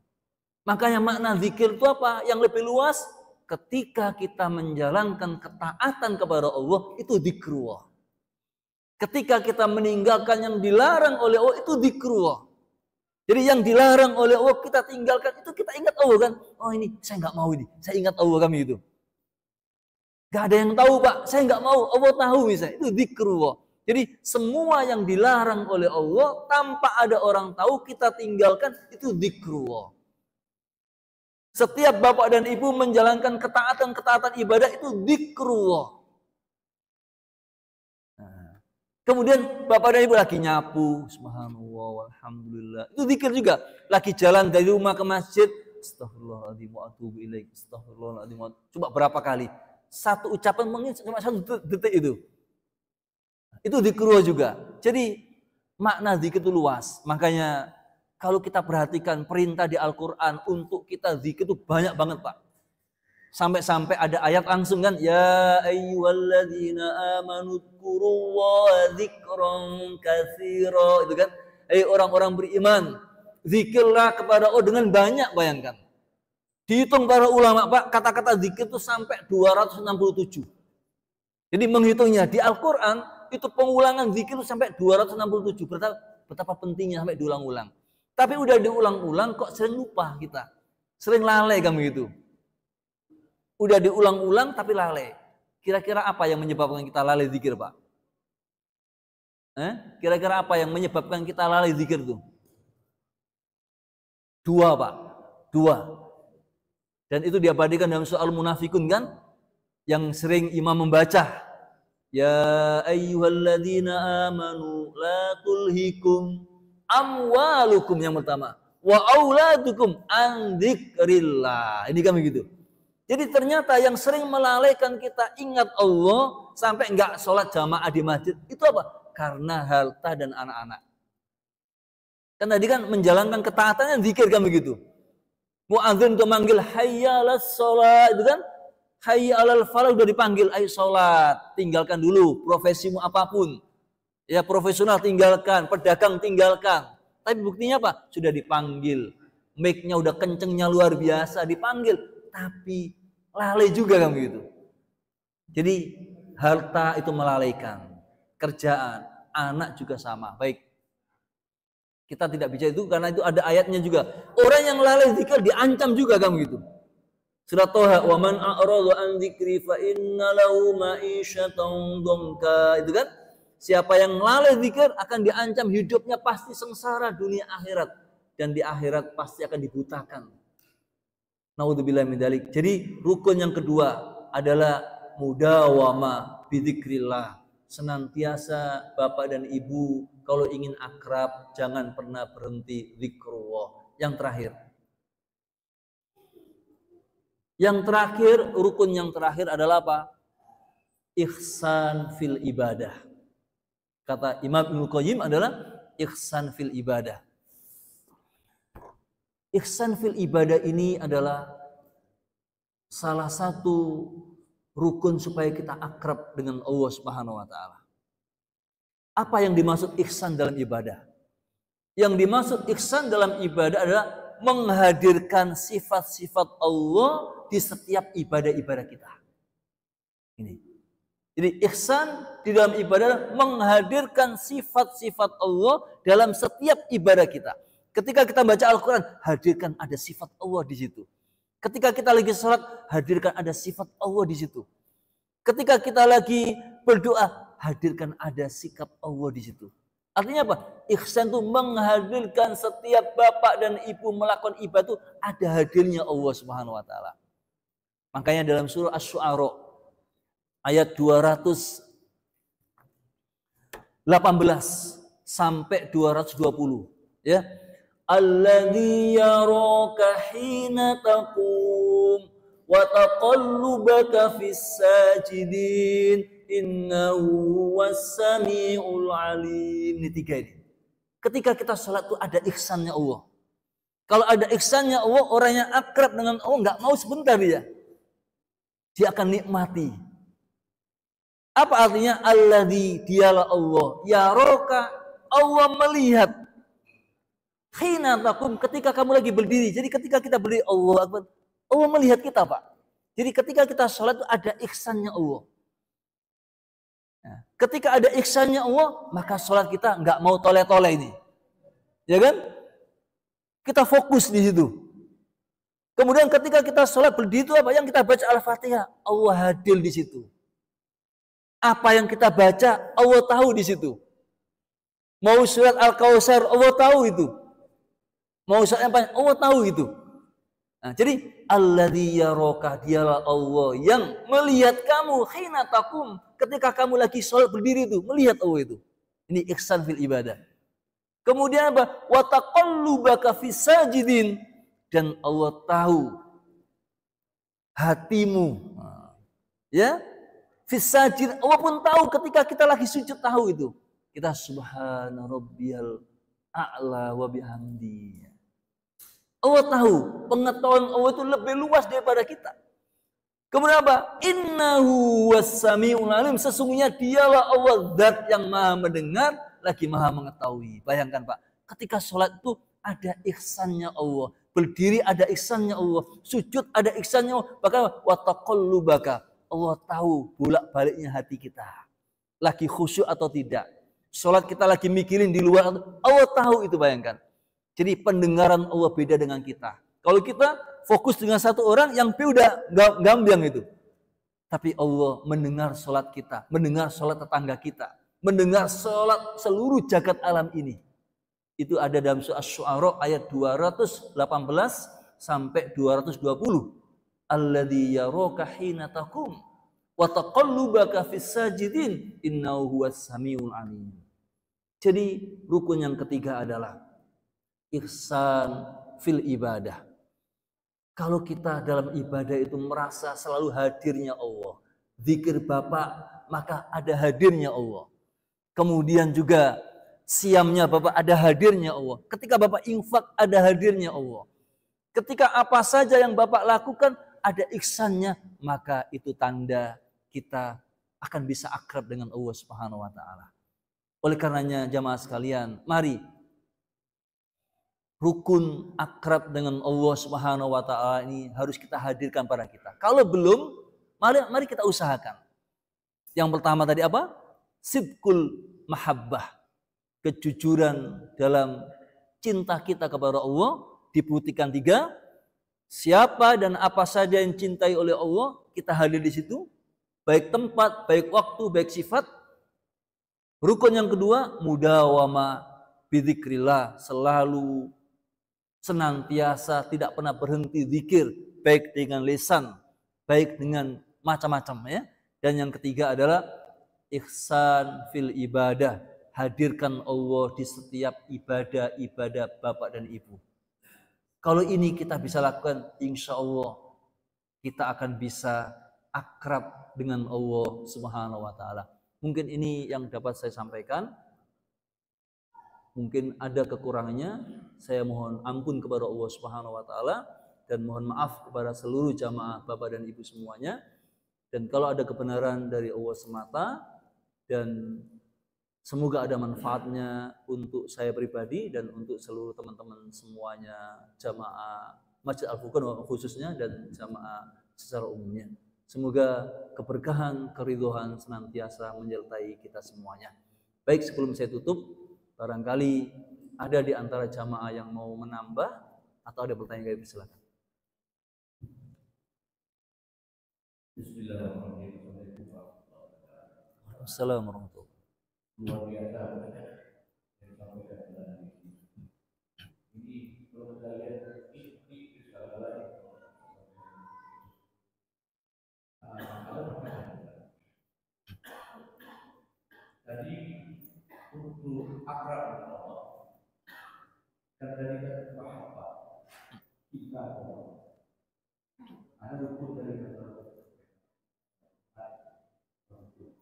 makanya makna zikir itu apa? Yang lebih luas, ketika kita menjalankan ketaatan kepada Allah, itu zikrullah. Ketika kita meninggalkan yang dilarang oleh Allah, itu zikrullah. Jadi yang dilarang oleh Allah kita tinggalkan, itu kita ingat Allah kan. Oh ini saya nggak mau ini, saya ingat Allah kami itu. Gak ada yang tahu Pak, saya nggak mau, Allah tahu misalnya. Itu zikrullah. Jadi semua yang dilarang oleh Allah tanpa ada orang tahu kita tinggalkan, itu zikrullah. Setiap bapak dan ibu menjalankan ketaatan ibadah itu zikrullah. Kemudian bapak dan ibu lagi nyapu, subhanallah, alhamdulillah. Itu zikir juga. Lagi jalan dari rumah ke masjid, astagfirullahaladzim wa atubu ilaih, astagfirullahaladzim. Coba berapa kali? Satu ucapan mungkin cuma 1 detik itu. Itu zikrullah juga. Jadi makna zikir itu luas. Makanya kalau kita perhatikan perintah di Al-Quran untuk kita zikir itu banyak banget Pak. Sampai-sampai ada ayat langsung kan, ya ayyuhalladzina amanu dzkurullaha dzikran katsira, itu kan, hai orang-orang beriman, Zikirlah kepada Allah dengan banyak, bayangkan. Dihitung para ulama, Pak, kata-kata zikir itu sampai 267. Jadi menghitungnya di Al-Quran itu pengulangan zikir itu sampai 267. Betapa pentingnya sampai diulang-ulang. Tapi udah diulang-ulang kok sering lupa kita. Sering lalai kami itu. Udah diulang-ulang tapi lalai. Kira-kira apa yang menyebabkan kita lalai zikir, Pak? Kira-kira apa yang menyebabkan kita lalai zikir itu? Dua, Pak. Dua. Dan itu diabadikan dalam surah Al-Munafikun kan? Yang sering imam membaca. Ya ayyuhalladzina amanu la tulhikum amwalukum, yang pertama. Wa auladukum an dzikrillah. Ini kami gitu. Jadi ternyata yang sering melalaikan kita ingat Allah sampai enggak sholat jamaah di masjid, itu apa? Karena harta dan anak-anak. Kan tadi kan menjalankan ketaatannya zikir kan begitu. Muadzin untuk manggil hayya 'alas shalah, itu kan hayya 'alal falah udah dipanggil, ayo sholat, tinggalkan dulu profesimu apapun. Ya profesional tinggalkan, pedagang tinggalkan. Tapi buktinya apa? Sudah dipanggil. Mic-nya udah kencengnya luar biasa dipanggil, tapi lalai juga kan begitu. Jadi harta itu melalaikan. Kerjaan, anak juga sama. Baik. Kita tidak bicara itu karena itu ada ayatnya juga. Orang yang lalai zikir diancam juga kan begitu. Surah Toha, wa man a'rada an dzikri fa inna lahu ma'isyatan dhanka. Itu kan? Siapa yang lalai zikir akan diancam hidupnya pasti sengsara dunia akhirat, dan di akhirat pasti akan dibutakan. Naudzubillah min dzalik. Jadi rukun yang kedua adalah mudawama bidzikrillah. Senantiasa Bapak dan Ibu kalau ingin akrab jangan pernah berhenti zikrullah. Yang terakhir. Yang terakhir, rukun yang terakhir adalah apa? Ihsan fil ibadah. Kata Imam Ibnu Qayyim adalah ihsan fil ibadah. Ihsan fil ibadah ini adalah salah satu rukun supaya kita akrab dengan Allah Subhanahu wa taala. Apa yang dimaksud ihsan dalam ibadah? Yang dimaksud ihsan dalam ibadah adalah menghadirkan sifat-sifat Allah di setiap ibadah-ibadah kita. Ini. Jadi ihsan di dalam ibadah menghadirkan sifat-sifat Allah dalam setiap ibadah kita. Ketika kita baca Al-Quran, hadirkan ada sifat Allah di situ. Ketika kita lagi sholat, hadirkan ada sifat Allah di situ. Ketika kita lagi berdoa, hadirkan ada sikap Allah di situ. Artinya apa? Ihsan itu menghadirkan setiap bapak dan ibu melakukan ibadah itu ada hadirnya Allah Subhanahu wa taala. Makanya dalam surah Asy-Syu'ara ayat 218 sampai 220 ya. Alladzi yaraka hina taqum wa taqallubaka fis sajidin innahu was-sami'ul alim. Ini tiga ini. Ketika kita sholat itu ada ihsannya Allah. Kalau ada ihsannya Allah, orang yang akrab dengan Allah nggak mau sebentar dia. Dia akan nikmati. Apa artinya? Alladzi, dialah Allah. Yaraka, Allah melihat. Hina taqum, ketika kamu lagi berdiri. Jadi ketika kita berdiri, Allah melihat kita, Pak. Jadi ketika kita sholat itu ada ihsannya Allah. Nah, ketika ada ihsannya Allah, maka sholat kita nggak mau tole-tole ini. Ya kan? Kita fokus di situ. Kemudian ketika kita sholat berdiri itu apa? Yang kita baca Al-Fatihah, Allah hadir di situ. Apa yang kita baca, Allah tahu di situ. Mau surat Al-Kautsar, Allah tahu itu. Mau surat apa? Allah tahu itu. Nah, jadi alladzi yaraka, dialah Allah yang melihat kamu hina taqum, ketika kamu lagi sholat berdiri itu, melihat Allah itu. Ini ihsan fil ibadah. Kemudian apa? Wa taqallubaka fis sajidin, dan Allah tahu hatimu. Ya? Fis sajid, Allah pun tahu ketika kita lagi sujud, tahu itu. Kita subhana rabbiyal a'la wa bihamdi. Allah tahu, pengetahuan Allah itu lebih luas daripada kita. Kemudian apa? Innahu was-sami'ul alim, sesungguhnya dialah Allah zat yang maha mendengar lagi maha mengetahui. Bayangkan Pak, ketika sholat itu ada ihsannya Allah. Berdiri ada ihsannya Allah. Sujud ada ihsannya Allah. Bahkan wa taqallubaka. Allah tahu bolak-baliknya hati kita. Lagi khusyuk atau tidak. Sholat kita lagi mikirin di luar. Allah tahu itu, bayangkan. Jadi pendengaran Allah beda dengan kita. Kalau kita fokus dengan satu orang, yang P udah gambiang itu. Tapi Allah mendengar sholat kita. Mendengar sholat tetangga kita. Mendengar sholat seluruh jagat alam ini. Itu ada dalam surah Asy-Syu'ara ayat 218 sampai 220. Alladzi yaraka hina taqum wa taqallubaka fis sajidin innahu huwas samiul alim. Jadi rukun yang ketiga adalah ihsan fil ibadah. Kalau kita dalam ibadah itu merasa selalu hadirnya Allah, zikir Bapak maka ada hadirnya Allah. Kemudian juga siamnya Bapak ada hadirnya Allah. Ketika Bapak infak ada hadirnya Allah. Ketika apa saja yang Bapak lakukan ada ihsannya, maka itu tanda kita akan bisa akrab dengan Allah Subhanahu wa taala. Oleh karenanya jamaah sekalian, mari rukun akrab dengan Allah Subhanahu wa taala ini harus kita hadirkan pada kita. Kalau belum, mari kita usahakan. Yang pertama tadi apa? Sidqul mahabbah. Kejujuran dalam cinta kita kepada Allah dibuktikan 3. Siapa dan apa saja yang cintai oleh Allah, kita hadir di situ. Baik tempat, baik waktu, baik sifat. Rukun yang kedua, mudawama bidzikrillah, selalu senantiasa tidak pernah berhenti zikir, baik dengan lisan, baik dengan macam-macam ya. Dan yang ketiga adalah ihsan fil ibadah, hadirkan Allah di setiap ibadah-ibadah Bapak dan Ibu. Kalau ini kita bisa lakukan, insya Allah kita akan bisa akrab dengan Allah Subhanahu wa taala. Mungkin ini yang dapat saya sampaikan. Mungkin ada kekurangannya, saya mohon ampun kepada Allah Subhanahu wa taala dan mohon maaf kepada seluruh jamaah Bapak dan Ibu semuanya. Dan kalau ada kebenaran dari Allah semata, dan semoga ada manfaatnya untuk saya pribadi dan untuk seluruh teman-teman semuanya, jamaah Masjid Al-Furqan khususnya dan jamaah secara umumnya. Semoga keberkahan, keridhaan senantiasa menyertai kita semuanya. Baik, sebelum saya tutup, barangkali ada di antara jamaah yang mau menambah atau ada pertanyaan, silakan. Bismillahirrahmanirrahim. Assalamualaikum warahmatullahi wabarakatuh. Luar biasa yang disampaikan tadi. Ini kalau kita lihat ini sekali lagi ada pertanyaan. Tadi untuk akrab dengan Allah dan dari mahabbah kita ada rukun dari kata untuk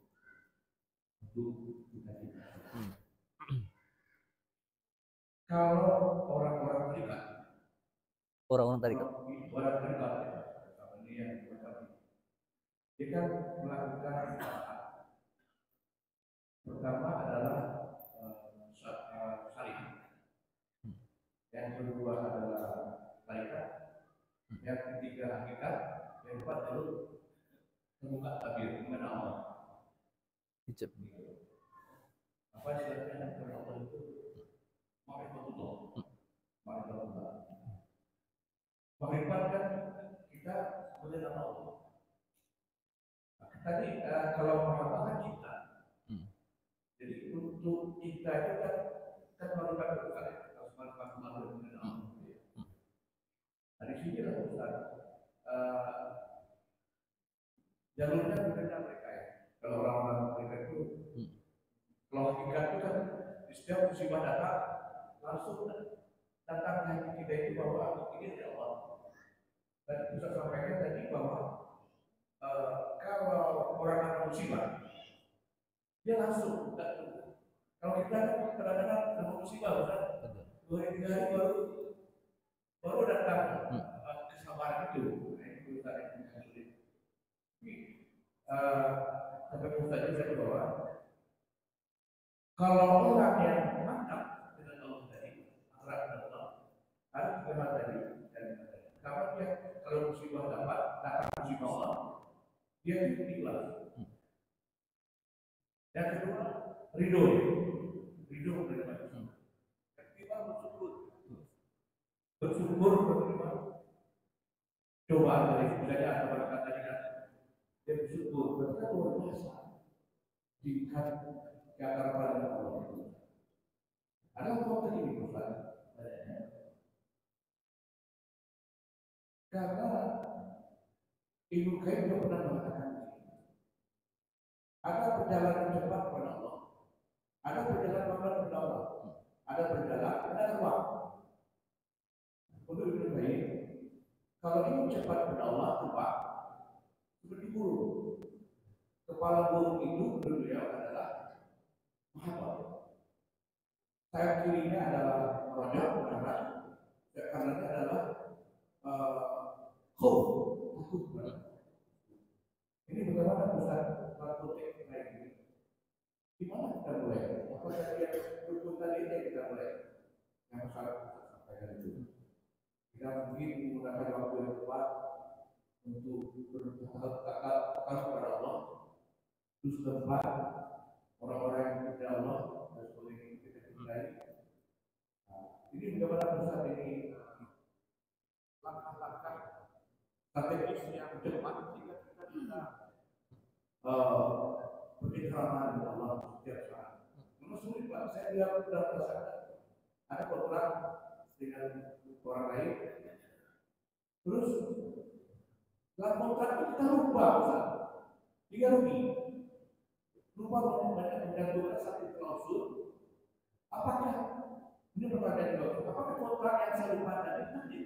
kita. Kalau orang-orang terikat, Orang-orang tarikat. orang terikat ya, ini yang dia kan melakukan pertama adalah syariat, yang kedua adalah tarikat, yang ketiga hakikat, yang keempat adalah membuka tabir mengenal Allah. Hijab. Apa istilahnya mengenal Allah itu? Ma'rifatullah. Ma'rifatullah. Ma'rifat kan kita mengenal Allah. Tadi kalau mahabbah kan cinta. Jadi untuk cinta itu kan ma'rifat besar ya. Harus ma'rifat mengenal Allah. Nah di sini lah Ustaz. Jalurnya berbeda mereka ya. Kalau orang-orang mereka itu, kalau hakikat itu kan di setiap musibah datang langsung datang hati kita itu bahwa ini dari Allah. Dan bisa sampaikan tadi bahwa kalau orang kena musibah, dia langsung datang. Kalau kita kadang-kadang dapat musibah, kan 2-3 hari baru datang kesabaran itu. Itu tadi yang sulit. Sampai Ustaz saya bahwa kalau orang yang mantap dengan Allah tadi, akrab dengan Allah, Dia itu ikhlas. Yang kedua, ridho. Ridho menerima itu. Ketiga, bersyukur menerima cobaan dari misalnya ada orang kata dia bersyukur, berarti luar biasa. Tingkat keakraban dengan Allah. Ada orang ini bukan? Karena Ibnu Qayyim juga pernah mengatakan ada perjalanan cepat kepada Allah, ada perjalanan lambat kepada Allah, ada perjalanan, ada ruang. Untuk Ibnu Qayyim, kalau ingin cepat kepada Allah, cepat seperti burung. Kepala burung itu beliau adalah Muhammad. Sayap kirinya adalah rojak, benar. Sayap kanannya adalah takut. Ini bagaimana Ustaz Al-Qutik kayak gini? Di mana kita mulai? Apa dari rukun tadi ini kita mulai? Yang Ustaz sampaikan itu. Kita mungkin menggunakan waktu yang tepat untuk bertakal kepada Allah. Terus tempat orang-orang yang kepada Allah dan sebagainya kita cintai. Ini bagaimana Ustaz ini langkah-langkah strategis yang cepat sehingga kita bisa berikraman dengan Allah setiap saat. Memang sulit Pak, saya sudah merasakan ada kontrak dengan orang lain. Terus dalam kontrak itu kita lupa Ustaz. Dia rugi. Lupa menjatuhkan satu klausul. Apakah ini pertanyaan klausul? Apakah kontrak yang saya lupa tadi nanti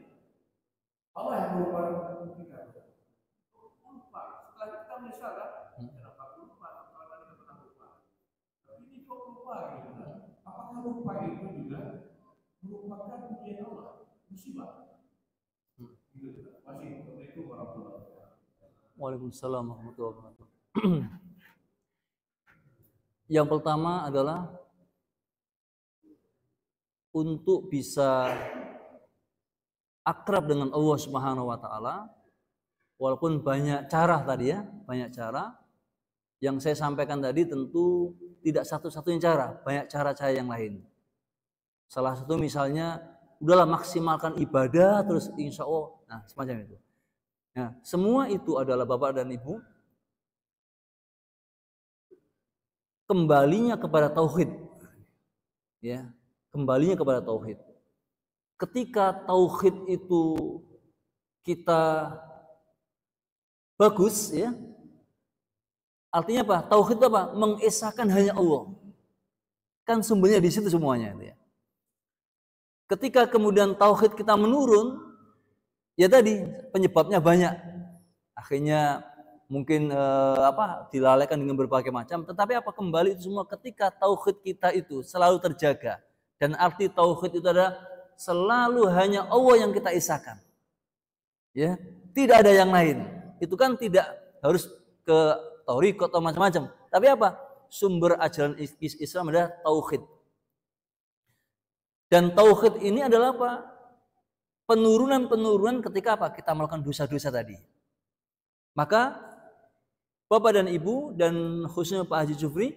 Allah yang melupakan kita? Lupa. Setelah kita menyesal kan? Kenapa lupa? Kalau tadi kita pernah lupa. Tapi ini kok lupa gitu kan? Apakah lupa itu juga melupakan ujian Allah? Musibah. Gitu. Masih itu warahmatullahi wabarakatuh. Waalaikumsalam warahmatullahi wabarakatuh. Yang pertama adalah untuk bisa akrab dengan Allah Subhanahu wa taala, walaupun banyak cara tadi ya, banyak cara. Yang saya sampaikan tadi tentu tidak satu-satunya cara, banyak cara-cara yang lain. Salah satu misalnya, udahlah maksimalkan ibadah terus insya Allah, nah semacam itu. Nah, semua itu adalah Bapak dan Ibu kembalinya kepada tauhid. Ya, kembalinya kepada tauhid. Ketika tauhid itu kita bagus ya. Artinya apa? Tauhid itu apa? Mengesahkan hanya Allah. Kan sumbernya di situ semuanya ya. Ketika kemudian tauhid kita menurun, ya tadi penyebabnya banyak. Akhirnya mungkin dilalaikan dengan berbagai macam, tetapi apa kembali itu semua ketika tauhid kita itu selalu terjaga. Dan arti tauhid itu adalah selalu hanya Allah yang kita isahkan. Ya, tidak ada yang lain. Itu kan tidak harus ke thariqah atau macam-macam. Tapi apa? Sumber ajaran Islam adalah tauhid. Dan tauhid ini adalah apa? Penurunan-penurunan ketika apa? Kita melakukan dosa-dosa tadi. Maka Bapak dan Ibu dan khususnya Pak Haji Jufri,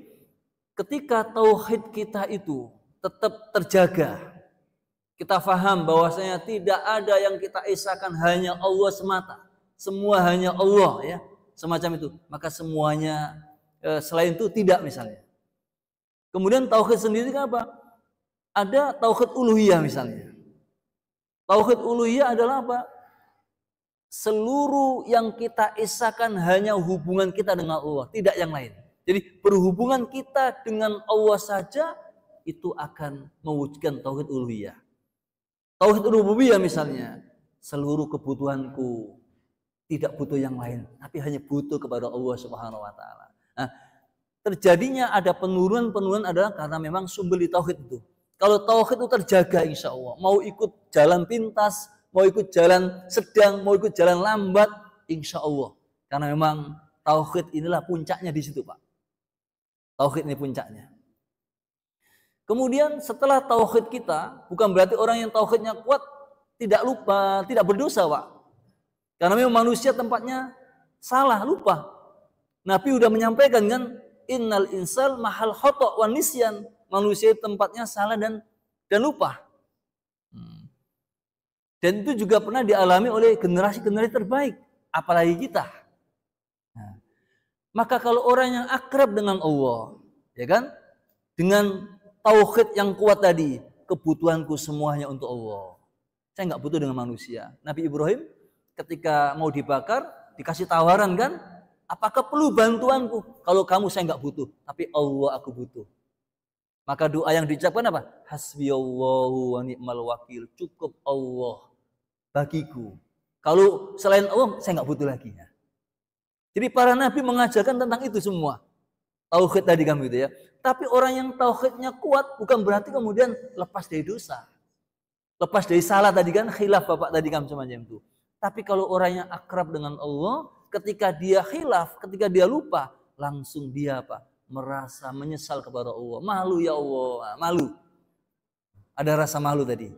ketika tauhid kita itu tetap terjaga, kita faham bahwasanya tidak ada yang kita isahkan hanya Allah semata, semua hanya Allah ya, semacam itu. Maka semuanya selain itu tidak misalnya. Kemudian tauhid sendiri kan apa? Ada tauhid uluhiyah misalnya. Tauhid uluhiyah adalah apa? Seluruh yang kita isahkan hanya hubungan kita dengan Allah, tidak yang lain. Jadi berhubungan kita dengan Allah saja itu akan mewujudkan tauhid uluhiyah. Tauhid rububiyah misalnya, seluruh kebutuhanku tidak butuh yang lain, tapi hanya butuh kepada Allah Subhanahu wa taala. Nah, terjadinya ada penurunan adalah karena memang sumber di tauhid itu. Kalau tauhid itu terjaga insya Allah, mau ikut jalan pintas, mau ikut jalan sedang, mau ikut jalan lambat, insya Allah. Karena memang tauhid inilah puncaknya di situ Pak. Tauhid ini puncaknya. Kemudian setelah tauhid kita, bukan berarti orang yang tauhidnya kuat tidak lupa, tidak berdosa Pak. Karena memang manusia tempatnya salah, lupa. Nabi udah menyampaikan kan, innal insal mahal khata' wan nisyan. Manusia tempatnya salah dan lupa. Dan itu juga pernah dialami oleh generasi-generasi terbaik, apalagi kita. Nah, maka kalau orang yang akrab dengan Allah, ya kan, dengan tauhid yang kuat tadi, kebutuhanku semuanya untuk Allah. Saya nggak butuh dengan manusia. Nabi Ibrahim ketika mau dibakar dikasih tawaran kan, apakah perlu bantuanku? Kalau kamu saya nggak butuh, tapi Allah aku butuh. Maka doa yang diucapkan apa? Hasbiyallahu wa ni'mal wakil. Cukup Allah bagiku. Kalau selain Allah saya nggak butuh lagi. Jadi para nabi mengajarkan tentang itu semua. Tauhid tadi kamu gitu ya. Tapi orang yang tauhidnya kuat bukan berarti kemudian lepas dari dosa. Lepas dari salah tadi kan, khilaf bapak tadi kan semacam itu. Tapi kalau orang yang akrab dengan Allah, ketika dia khilaf, ketika dia lupa, langsung dia apa? Merasa menyesal kepada Allah. Malu ya Allah, malu. Ada rasa malu tadi.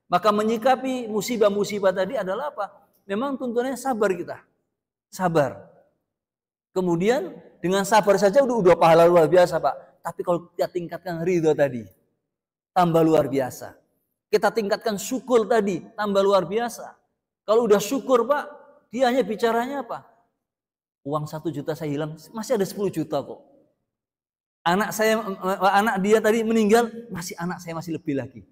Maka menyikapi musibah-musibah tadi adalah apa? Memang tuntunannya sabar kita. Sabar. Kemudian dengan sabar saja udah pahala luar biasa Pak. Tapi kalau kita tingkatkan ridho tadi, tambah luar biasa. Kita tingkatkan syukur tadi, tambah luar biasa. Kalau udah syukur Pak, dia hanya bicaranya apa? Uang 1 juta saya hilang, masih ada 10 juta kok. Anak dia tadi meninggal, anak saya masih lebih lagi.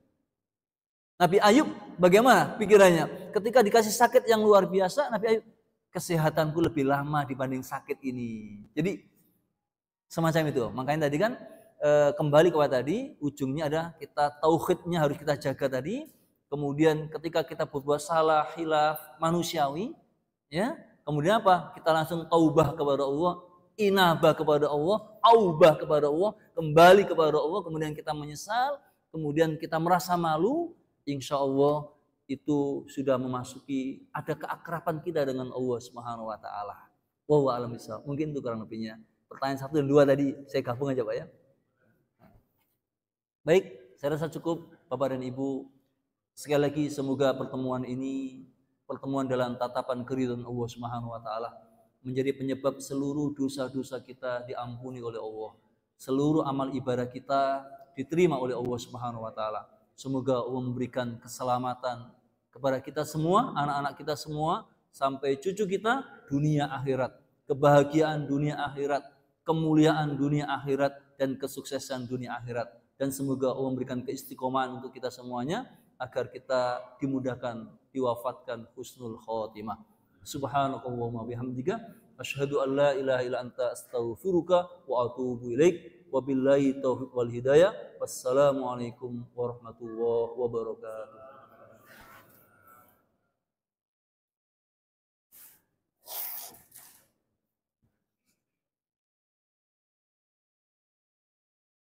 Nabi Ayub bagaimana pikirannya? Ketika dikasih sakit yang luar biasa, Nabi Ayub, kesehatanku lebih lama dibanding sakit ini. Jadi semacam itu. Makanya tadi kan kembali kepada tadi, ujungnya ada kita tauhidnya harus kita jaga tadi. Kemudian ketika kita berbuat salah, khilaf, manusiawi, ya, kemudian apa? Kita langsung taubah kepada Allah, inabah kepada Allah, aubah kepada Allah, kembali kepada Allah, kemudian kita menyesal, kemudian kita merasa malu, insya Allah itu sudah memasuki ada keakraban kita dengan Allah Subhanahu wa taala. Wallahu a'lam bishawab. Mungkin itu kurang lebihnya. Pertanyaan 1 dan 2 tadi saya gabung aja Pak ya. Baik, saya rasa cukup Bapak dan Ibu. Sekali lagi semoga pertemuan ini pertemuan dalam tatapan keridhaan Allah Subhanahu wa taala menjadi penyebab seluruh dosa-dosa kita diampuni oleh Allah. Seluruh amal ibadah kita diterima oleh Allah Subhanahu wa taala. Semoga Allah memberikan keselamatan kepada kita semua, anak-anak kita semua, sampai cucu kita, dunia akhirat, kebahagiaan dunia akhirat, kemuliaan dunia akhirat, dan kesuksesan dunia akhirat. Dan semoga Allah memberikan keistiqomahan untuk kita semuanya, agar kita dimudahkan, diwafatkan husnul khotimah. Subhanakallahumma bihamdika, asyhadu an la ilaha illa anta astaghfiruka wa atubu ilaik. Wabillahi taufiq wal hidayah. Wassalamualaikum warahmatullahi wabarakatuh.